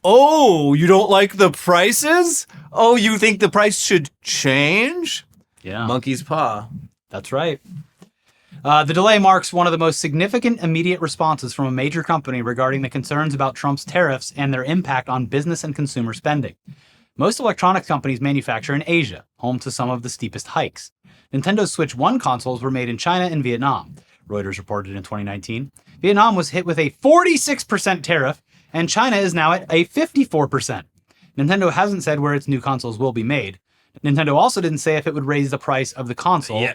oh, you don't like the prices? Oh, you think the price should change? Yeah. Monkey's paw. That's right. The delay marks one of the most significant immediate responses from a major company regarding the concerns about Trump's tariffs and their impact on business and consumer spending. Most electronics companies manufacture in Asia, home to some of the steepest hikes. Nintendo's Switch 1 consoles were made in China and Vietnam, Reuters reported in 2019. Vietnam was hit with a 46% tariff, and China is now at a 54%. Nintendo hasn't said where its new consoles will be made. Nintendo also didn't say if it would raise the price of the console,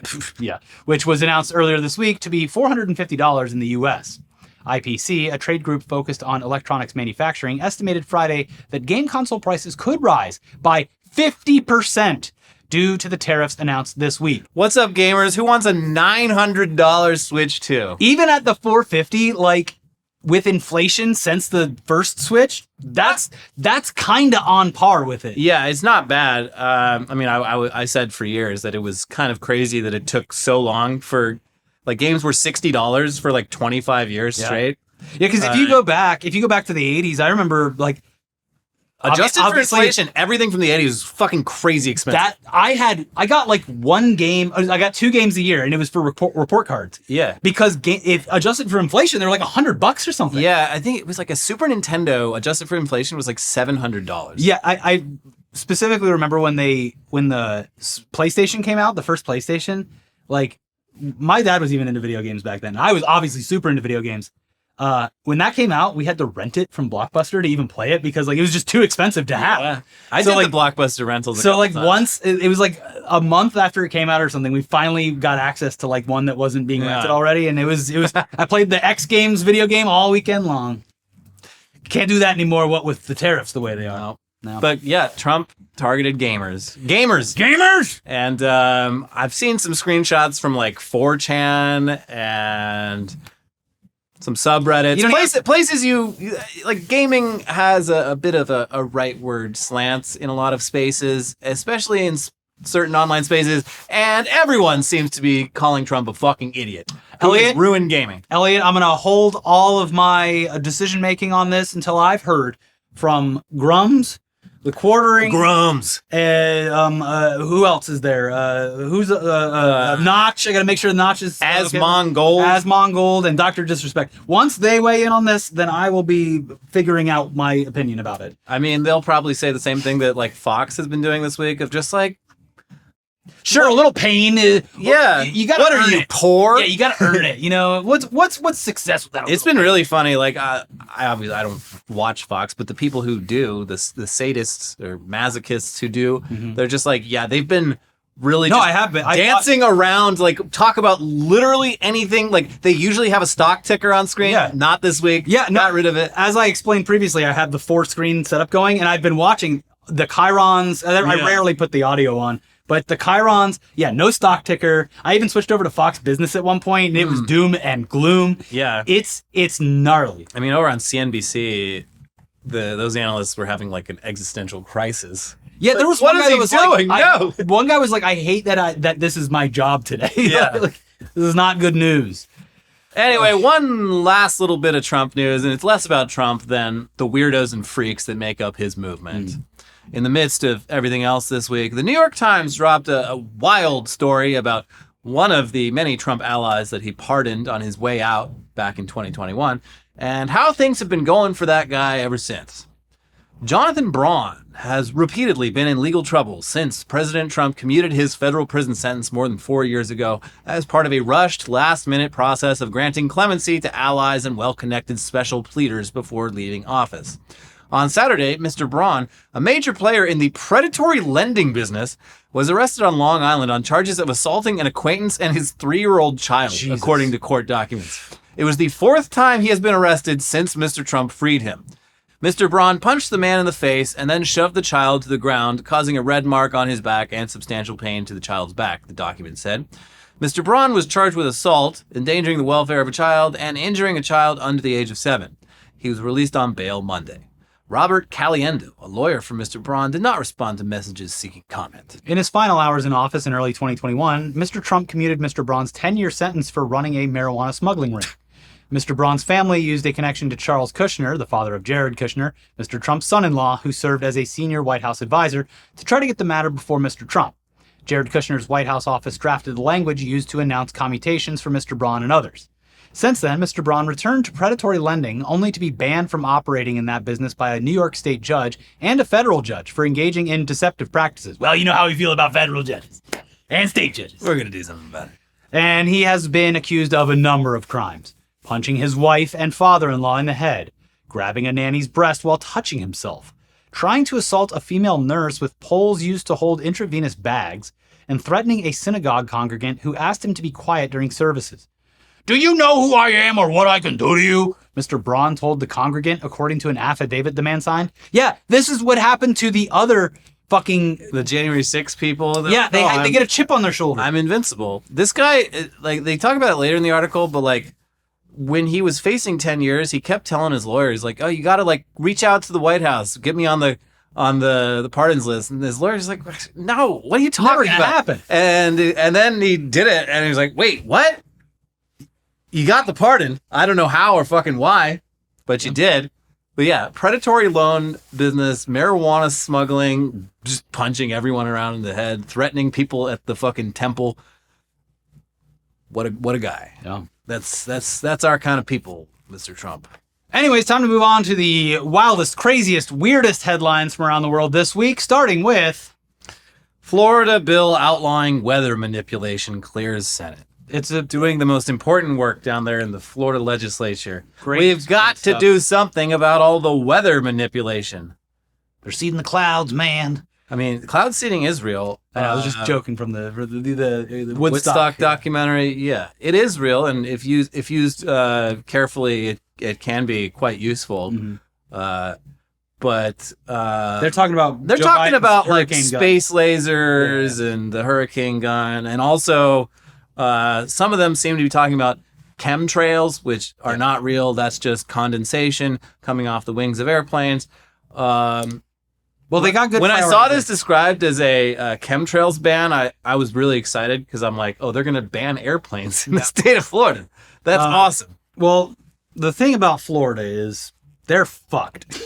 which was announced earlier this week to be $450 in the US. IPC, a trade group focused on electronics manufacturing, estimated Friday that game console prices could rise by 50% due to the tariffs announced this week. What's up, gamers? Who wants a $900 Switch 2? Even at the $450, like, with inflation since the first Switch, that's kind of on par with it. Yeah, it's not bad. I mean, I said for years that it was kind of crazy that it took so long for, like, games were $60 for like 25 years straight. Yeah, because if you go back to the 80s, I remember, like, adjusted for inflation, everything from the 80s was fucking crazy expensive. I got like one game, I got 2 games a year, and it was for report cards. Yeah. Because if adjusted for inflation, they were like $100 or something. Yeah, I think it was like a Super Nintendo adjusted for inflation was like $700. Yeah, I specifically remember when the PlayStation came out, the first PlayStation, like, my dad was even into video games back then. I was obviously super into video games. When that came out, we had to rent it from Blockbuster to even play it because, like, it was just too expensive to have. Yeah. I did the Blockbuster rentals. So, like, once it was like a month after it came out or something, we finally got access to like one that wasn't being rented already, and it was. I played the X Games video game all weekend long. Can't do that anymore. What with the tariffs the way they are. No. But yeah, Trump targeted gamers. And I've seen some screenshots from like 4chan and some subreddits. Places you like. Gaming has a bit of a rightward slant in a lot of spaces, especially in certain online spaces, and everyone seems to be calling Trump a fucking idiot. Elliot, ruined gaming. Elliot, I'm gonna hold all of my decision making on this until I've heard from Grums, the Quartering. Grums. Who else is there? Who's Notch? I gotta make sure Notch is Asmongold and Dr. Disrespect. Once they weigh in on this, then I will be figuring out my opinion about it. I mean, they'll probably say the same thing that like Fox has been doing this week of just like, sure, a little pain. Yeah, you got. What are you, poor? Yeah, you got to earn it. You know what's success with that? It's been really funny. Like I don't watch Fox, but the people who do, the sadists or masochists who do, they're just like, yeah, they've been really. No, I have been dancing around, like talk about literally anything. Like they usually have a stock ticker on screen. Yeah. Not this week. Yeah, got rid of it. As I explained previously, I have the 4-screen setup going, and I've been watching the Chyrons. I rarely put the audio on. But the Chyrons, no stock ticker. I even switched over to Fox Business at one point, and it was doom and gloom. Yeah. It's gnarly. I mean, over on CNBC, those analysts were having like an existential crisis. Yeah, there was one guy that was doing? like, one guy was like, I hate that this is my job today. Yeah. Like, this is not good news. Anyway, one last little bit of Trump news, and it's less about Trump than the weirdos and freaks that make up his movement. In the midst of everything else this week, the New York Times dropped a wild story about one of the many Trump allies that he pardoned on his way out back in 2021, and how things have been going for that guy ever since. Jonathan Braun has repeatedly been in legal trouble since President Trump commuted his federal prison sentence more than 4 years ago as part of a rushed, last-minute process of granting clemency to allies and well-connected special pleaders before leaving office. On Saturday, Mr. Braun, a major player in the predatory lending business, was arrested on Long Island on charges of assaulting an acquaintance and his 3-year-old child, according to court documents. It was the 4th time he has been arrested since Mr. Trump freed him. Mr. Braun punched the man in the face and then shoved the child to the ground, causing a red mark on his back and substantial pain to the child's back, the document said. Mr. Braun was charged with assault, endangering the welfare of a child, and injuring a child under the age of 7. He was released on bail Monday. Robert Caliendo, a lawyer for Mr. Braun, did not respond to messages seeking comment. In his final hours in office in early 2021, Mr. Trump commuted Mr. Braun's 10-year sentence for running a marijuana smuggling ring. Mr. Braun's family used a connection to Charles Kushner, the father of Jared Kushner, Mr. Trump's son-in-law, who served as a senior White House advisor, to try to get the matter before Mr. Trump. Jared Kushner's White House office drafted the language used to announce commutations for Mr. Braun and others. Since then, Mr. Braun returned to predatory lending, only to be banned from operating in that business by a New York state judge and a federal judge for engaging in deceptive practices. Well, you know how we feel about federal judges and state judges. We're going to do something about it. And he has been accused of a number of crimes. Punching his wife and father-in-law in the head, grabbing a nanny's breast while touching himself, trying to assault a female nurse with poles used to hold intravenous bags, and threatening a synagogue congregant who asked him to be quiet during services. Do you know who I am or what I can do to you? Mr. Braun told the congregant, according to an affidavit the man signed. Yeah, this is what happened to the other fucking... The January 6 people. They get a chip on their shoulder. I'm invincible. This guy, like, they talk about it later in the article, but, like, when he was facing 10 years, he kept telling his lawyers, like, oh, you got to, like, reach out to the White House. Get me on the pardons list. And his lawyer's like, no, what are you talking about? Happen. And then he did it, and he was like, wait, what? You got the pardon. I don't know how or fucking why, but you did. But yeah, predatory loan business, marijuana smuggling, just punching everyone around in the head, threatening people at the fucking temple. What a guy. Yeah. That's our kind of people, Mr. Trump. Anyways, time to move on to the wildest, craziest, weirdest headlines from around the world this week, starting with... Florida bill outlawing weather manipulation clears Senate. It's doing the most important work down there in the Florida legislature. We've got to do something about all the weather manipulation. They're seeding the clouds, man. I mean, cloud seeding is real. I was just joking from the Woodstock documentary. Yeah, it is real, and if used carefully, it can be quite useful. Mm-hmm. But they're talking about like space lasers and the hurricane gun, and also some of them seem to be talking about chemtrails, which are not real. That's just condensation coming off the wings of airplanes. Well, they got good. When I saw this described as a chemtrails ban, I was really excited because I'm like, oh, they're going to ban airplanes in the state of Florida. That's awesome. Well, the thing about Florida is they're fucked.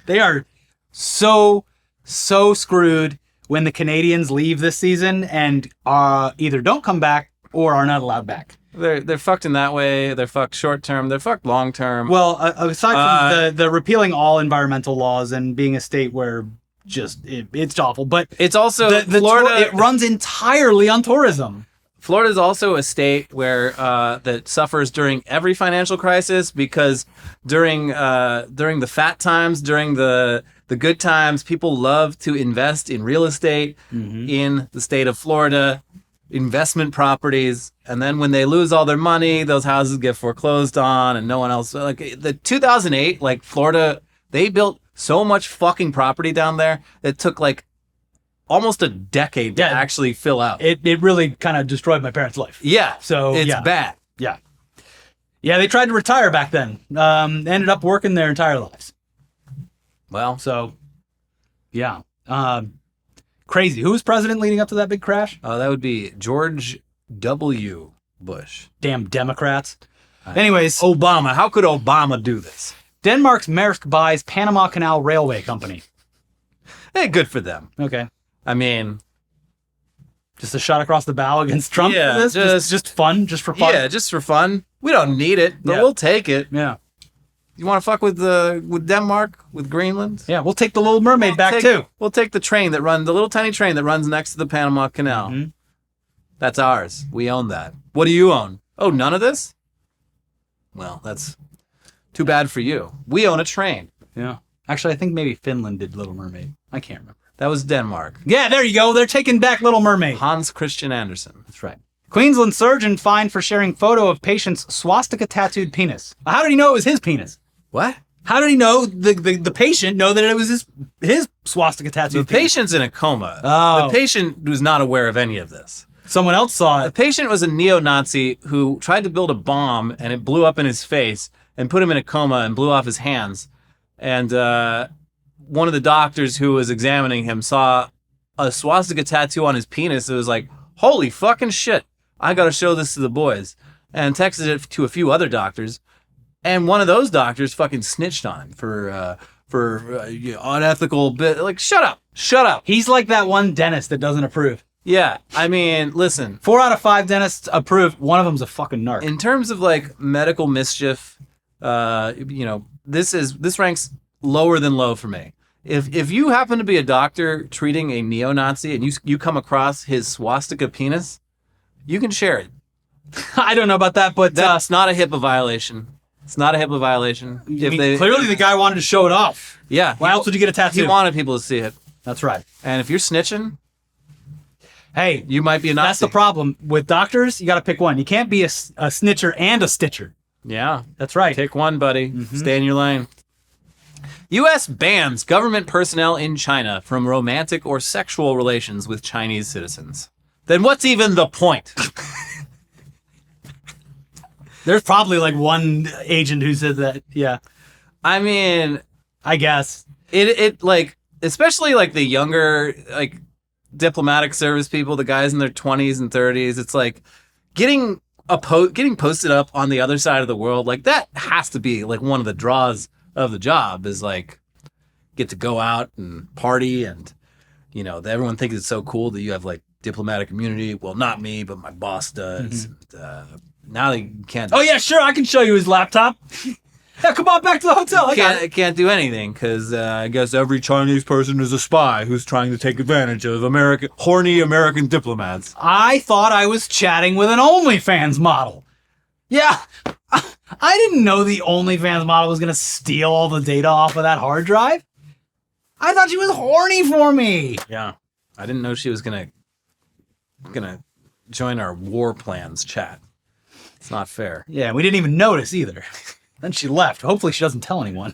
They are so screwed when the Canadians leave this season and either don't come back or are not allowed back. They're fucked in that way. They're fucked short term. They're fucked long term. Well, aside from the repealing all environmental laws and being a state where it's awful, but it's also Florida. It runs entirely on tourism. Florida is also a state where that suffers during every financial crisis because during the fat times, during the good times, people love to invest in real estate in the state of Florida, investment properties, and then when they lose all their money, those houses get foreclosed on, and no one else. Like the 2008, like Florida, they built so much fucking property down there that took like almost a decade to actually fill out. It really kind of destroyed my parents' life. Yeah. So it's bad. Yeah. Yeah, they tried to retire back then. Ended up working their entire lives. Well, so yeah. Crazy. Who was president leading up to that big crash? That would be George W. Bush. Damn Democrats. Anyways. Obama. How could Obama do this? Denmark's Maersk buys Panama Canal Railway Company. Hey, good for them. Okay. I mean, just a shot across the bow against Trump. Yeah, for this? Just fun, just for fun. Yeah, just for fun. We don't need it, but we'll take it. Yeah. You want to fuck with Denmark, with Greenland? Yeah, we'll take the Little Mermaid back too. We'll take the little tiny train that runs next to the Panama Canal. Mm-hmm. That's ours. We own that. What do you own? Oh, none of this? Well, that's too bad for you. We own a train. Yeah. Actually, I think maybe Finland did Little Mermaid. I can't remember. That was Denmark. Yeah, there you go. They're taking back Little Mermaid. Hans Christian Andersen. That's right. Queensland surgeon fined for sharing photo of patient's swastika tattooed penis. How did he know it was his penis? What? How did he know the patient know that it was his swastika tattooed penis? The patient's in a coma. Oh. The patient was not aware of any of this. Someone else saw it. The patient was a neo-Nazi who tried to build a bomb and it blew up in his face and put him in a coma and blew off his hands. And one of the doctors who was examining him saw a swastika tattoo on his penis. It was like, holy fucking shit. I got to show this to the boys. And texted it to a few other doctors. And one of those doctors fucking snitched on him for unethical bit. Like, shut up. He's like that one dentist that doesn't approve. Yeah, I mean, listen. 4 out of 5 dentists approved. One of them's a fucking narc. In terms of like medical mischief, this ranks lower than low for me. If you happen to be a doctor treating a neo-Nazi and you come across his swastika penis, you can share it. I don't know about that, but That's not a HIPAA violation. It's not a HIPAA violation. Clearly the guy wanted to show it off. Yeah. Why else would you get a tattoo? He wanted people to see it. That's right. And if you're snitching, hey, you might be a Nazi. That's the problem. With doctors, you got to pick one. You can't be a snitcher and a stitcher. Yeah. That's right. Pick one, buddy. Stay in your lane. U.S. bans government personnel in China from romantic or sexual relations with Chinese citizens. Then what's even the point? There's probably like one agent who said that. Yeah. I mean, I guess. It like, especially like the younger, like diplomatic service people, the guys in their 20s and 30s, it's like getting posted up on the other side of the world. Like that has to be like one of the draws of the job is like get to go out and party and, everyone thinks it's so cool that you have like diplomatic immunity. Well, not me, but my boss does. And, now they can't. Oh yeah, sure. I can show you his laptop. Yeah, come on back to the hotel. I can't do anything because I guess every Chinese person is a spy who's trying to take advantage of horny American diplomats. I thought I was chatting with an OnlyFans model. Yeah, I didn't know the OnlyFans model was gonna steal all the data off of that hard drive. I thought she was horny for me. Yeah, I didn't know she was gonna join our war plans chat. It's not fair. Yeah, we didn't even notice either. Then she left. Hopefully she doesn't tell anyone.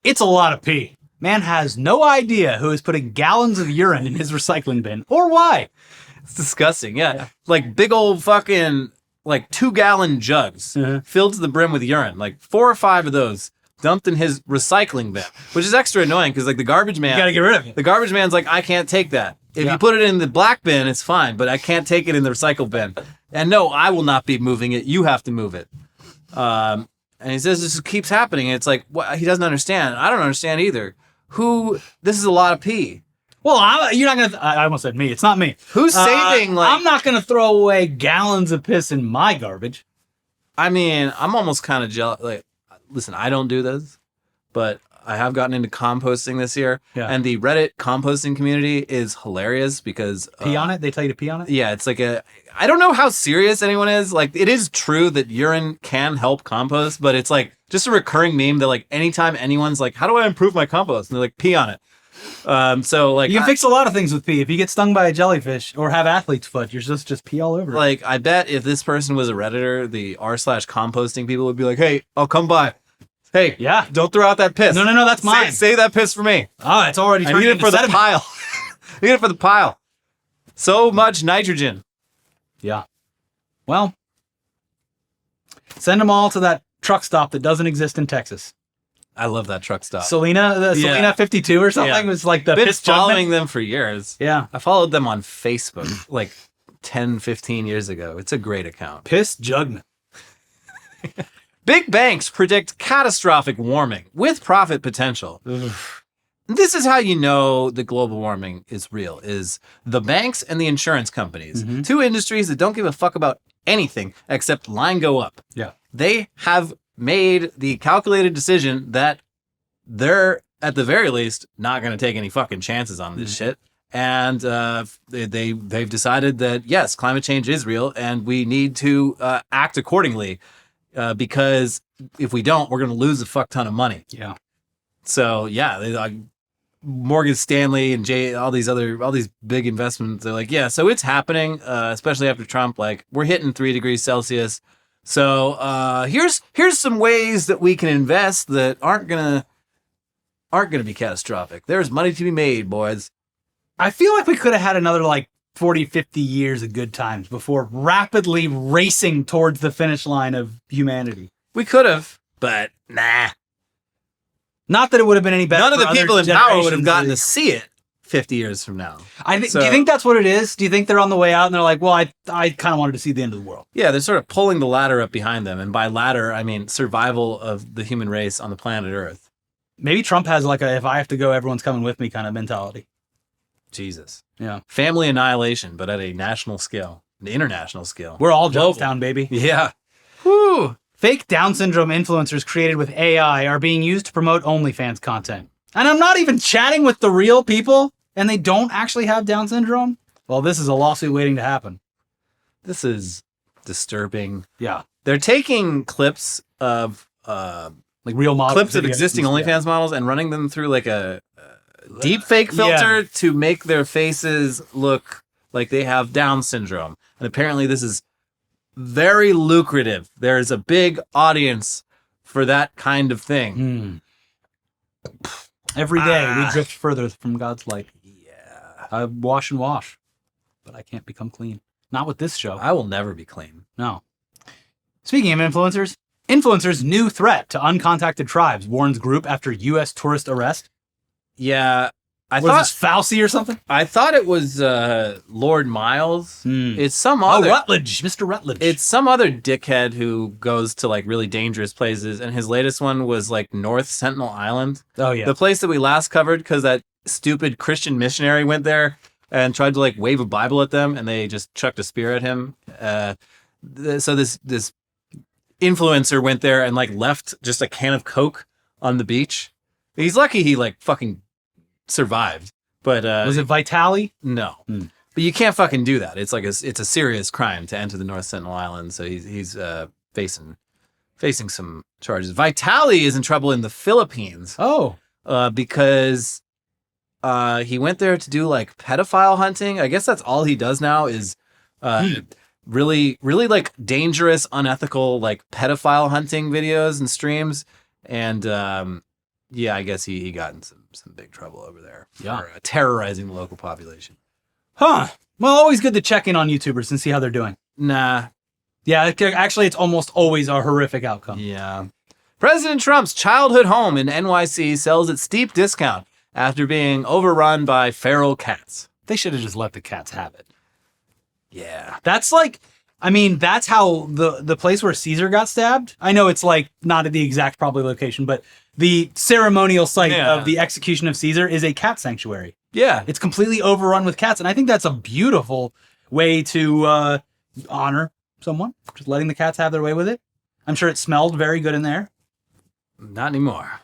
It's a lot of pee. Man has no idea who is putting gallons of urine in his recycling bin or why. It's disgusting. Yeah. Like big old fucking like 2-gallon jugs filled to the brim with urine. Like 4 or 5 of those dumped in his recycling bin, which is extra annoying because like the garbage man. You gotta get rid of it. The garbage man's like, I can't take that. If you put it in the black bin, it's fine, but I can't take it in the recycle bin. And no, I will not be moving it. You have to move it. And he says this keeps happening. And it's like, what? He doesn't understand. I don't understand either. This is a lot of pee. Well, you're not going to, I almost said me. It's not me. Who's saving? I'm not going to throw away gallons of piss in my garbage. I mean, I'm almost kind of jealous. Like, listen, I don't do this, but I have gotten into composting this year. Yeah. And the Reddit composting community is hilarious because... Pee on it? They tell you to pee on it? Yeah, it's like I don't know how serious anyone is. Like, it is true that urine can help compost, but it's like just a recurring meme that like anytime anyone's like, how do I improve my compost? And they're like, pee on it. So like... You can fix a lot of things with pee. If you get stung by a jellyfish or have athlete's foot, you're just pee all over it. Like, I bet if this person was a Redditor, the r/composting people would be like, hey, I'll come by. Hey, yeah, don't throw out that piss. No, that's mine. Save that piss for me. Oh, it's already I need it for the pile. I need it for the pile. So much nitrogen. Yeah. Well, send them all to that truck stop that doesn't exist in Texas. I love that truck stop. Selena 52 or something was like the Been piss following judgment. them for years. Yeah. I followed them on Facebook like 10, 15 years ago. It's a great account. Piss judgment. Big banks predict catastrophic warming with profit potential. This is how you know that global warming is real, is the banks and the insurance companies, two industries that don't give a fuck about anything except line go up. Yeah. They have made the calculated decision that they're, at the very least, not going to take any fucking chances on this shit. And they've decided that, yes, climate change is real and we need to act accordingly. Because if we don't, we're going to lose a fuck ton of money. Yeah. So yeah, Morgan Stanley and all these big investments. They're like, yeah, so it's happening, especially after Trump. Like we're hitting 3 degrees Celsius. So here's some ways that we can invest that aren't gonna be catastrophic. There's money to be made, boys. I feel like we could have had another like 40, 50 years of good times before rapidly racing towards the finish line of humanity. We could have, but nah. Not that it would have been any better. None of the people in power would have gotten to see it 50 years from now. Do you think that's what it is? Do you think they're on the way out and they're like, well, I kind of wanted to see the end of the world? Yeah, they're sort of pulling the ladder up behind them. And by ladder, I mean survival of the human race on the planet Earth. Maybe Trump has like a, if I have to go, everyone's coming with me kind of mentality. Jesus. Yeah. Family annihilation, but at a national scale, an international scale. We're all Global. Jonestown, baby. Yeah. Whew. Fake Down syndrome influencers created with AI are being used to promote OnlyFans content. And I'm not even chatting with the real people, and they don't actually have Down syndrome. Well, this is a lawsuit waiting to happen. This is disturbing. Yeah. They're taking clips of Like real models. clips of existing OnlyFans models and running them through like a deep fake filter to make their faces look like they have Down syndrome. And apparently this is very lucrative. There's a big audience for that kind of thing. Every day we drift further from God's light. Yeah. I wash and wash, but I can't become clean. Not with this show. I will never be clean. No. Speaking of influencers' new threat to uncontacted tribes warns group after U.S. tourist arrest. Yeah. Was this Fauci or something? I thought it was Lord Miles. It's some other Rutledge, Mr. Rutledge. It's some other dickhead who goes to like really dangerous places, and his latest one was like North Sentinel Island. Oh yeah, the place that we last covered because that stupid Christian missionary went there and tried to like wave a Bible at them, and they just chucked a spear at him. So this influencer went there and like left just a can of Coke on the beach. He's lucky he like fucking survived, but was it Vitali? No, but you can't fucking do that. It's like it's a serious crime to enter the North Sentinel Island. So he's facing some charges. Vitali is in trouble in the Philippines. Because he went there to do like pedophile hunting. I guess that's all he does now is really like dangerous, unethical like pedophile hunting videos and streams. And yeah, I guess he got in some big trouble over there for terrorizing the local population. Huh. Well, always good to check in on YouTubers and see how they're doing. Nah. Yeah, actually, it's almost always a horrific outcome. Yeah. President Trump's childhood home in NYC sells at steep discount after being overrun by feral cats. They should have just let the cats have it. Yeah. That's like, I mean, that's how the place where Caesar got stabbed. I know it's like not at the exact probably location, but the ceremonial site of the execution of Caesar is a cat sanctuary. Yeah. It's completely overrun with cats. And I think that's a beautiful way to honor someone. Just letting the cats have their way with it. I'm sure it smelled very good in there. Not anymore.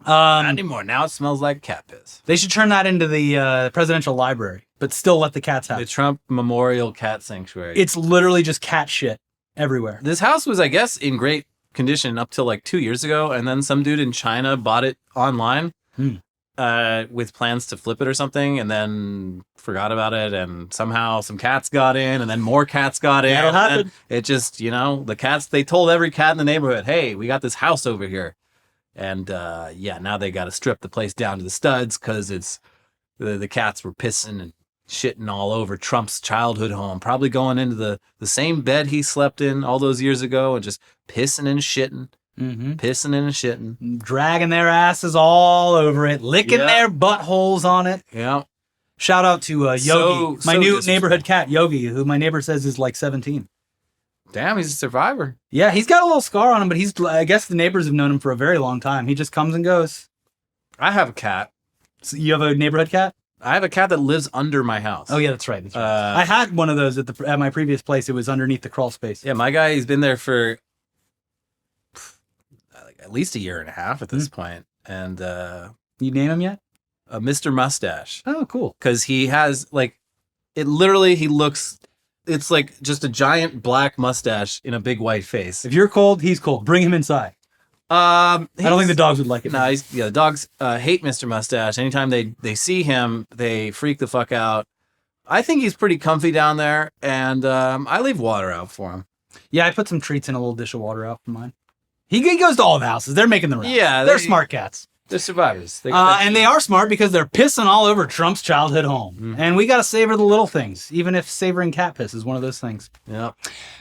Not anymore. Now it smells like cat piss. They should turn that into the presidential library, but still let the cats have it. The Trump Memorial Cat Sanctuary. It's literally just cat shit everywhere. This house was, I guess, in great condition up till like 2 years ago, and then some dude in China bought it online with plans to flip it or something, and then forgot about it, and somehow some cats got in, and then more cats got in. That'll happen. It just, the cats, they told every cat in the neighborhood, hey, we got this house over here. And now they got to strip the place down to the studs because it's the cats were pissing and shitting all over Trump's childhood home, probably going into the same bed he slept in all those years ago and just pissing and shitting, pissing and shitting, dragging their asses all over it, licking their buttholes on it. Yeah. Shout out to Yogi, my new neighborhood cat, Yogi, who my neighbor says is like 17. Damn, he's a survivor. Yeah, he's got a little scar on him, but I guess the neighbors have known him for a very long time. He just comes and goes. I have a cat. So you have a neighborhood cat? I have a cat that lives under my house. Oh, yeah, that's right. I had one of those at my previous place. It was underneath the crawl space. Yeah, my guy, he's been there for at least a year and a half at this point. And you name him yet? Mr. Mustache. Oh, cool. Because he has, he looks... It's like just a giant black mustache in a big white face. If you're cold, he's cold. Bring him inside. I don't think the dogs would like it. No, the dogs hate Mr. Mustache. Anytime they see him, they freak the fuck out. I think he's pretty comfy down there, and I leave water out for him. Yeah, I put some treats in a little dish of water out for mine. He goes to all the houses. They're making the rounds. Yeah, they're smart cats. They're survivors. And they are smart because they're pissing all over Trump's childhood home. And we got to savor the little things, even if savoring cat piss is one of those things. Yeah.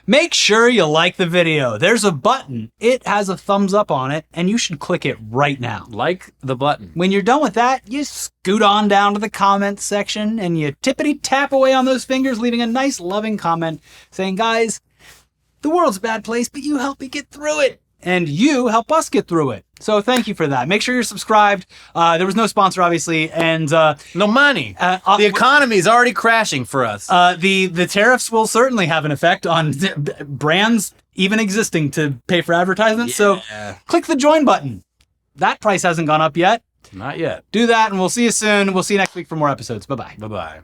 Make sure you like the video. There's a button. It has a thumbs up on it, and you should click it right now. Like the button. When you're done with that, you scoot on down to the comments section, and you tippity tap away on those fingers, leaving a nice loving comment saying, guys, the world's a bad place, but you help me get through it. And you help us get through it. So thank you for that. Make sure you're subscribed. There was no sponsor, obviously, and no money. The economy is already crashing for us. The tariffs will certainly have an effect on brands even existing to pay for advertisements. So click the join button. That price hasn't gone up yet. Not yet. Do that, and we'll see you soon. We'll see you next week for more episodes. Bye-bye. Bye-bye.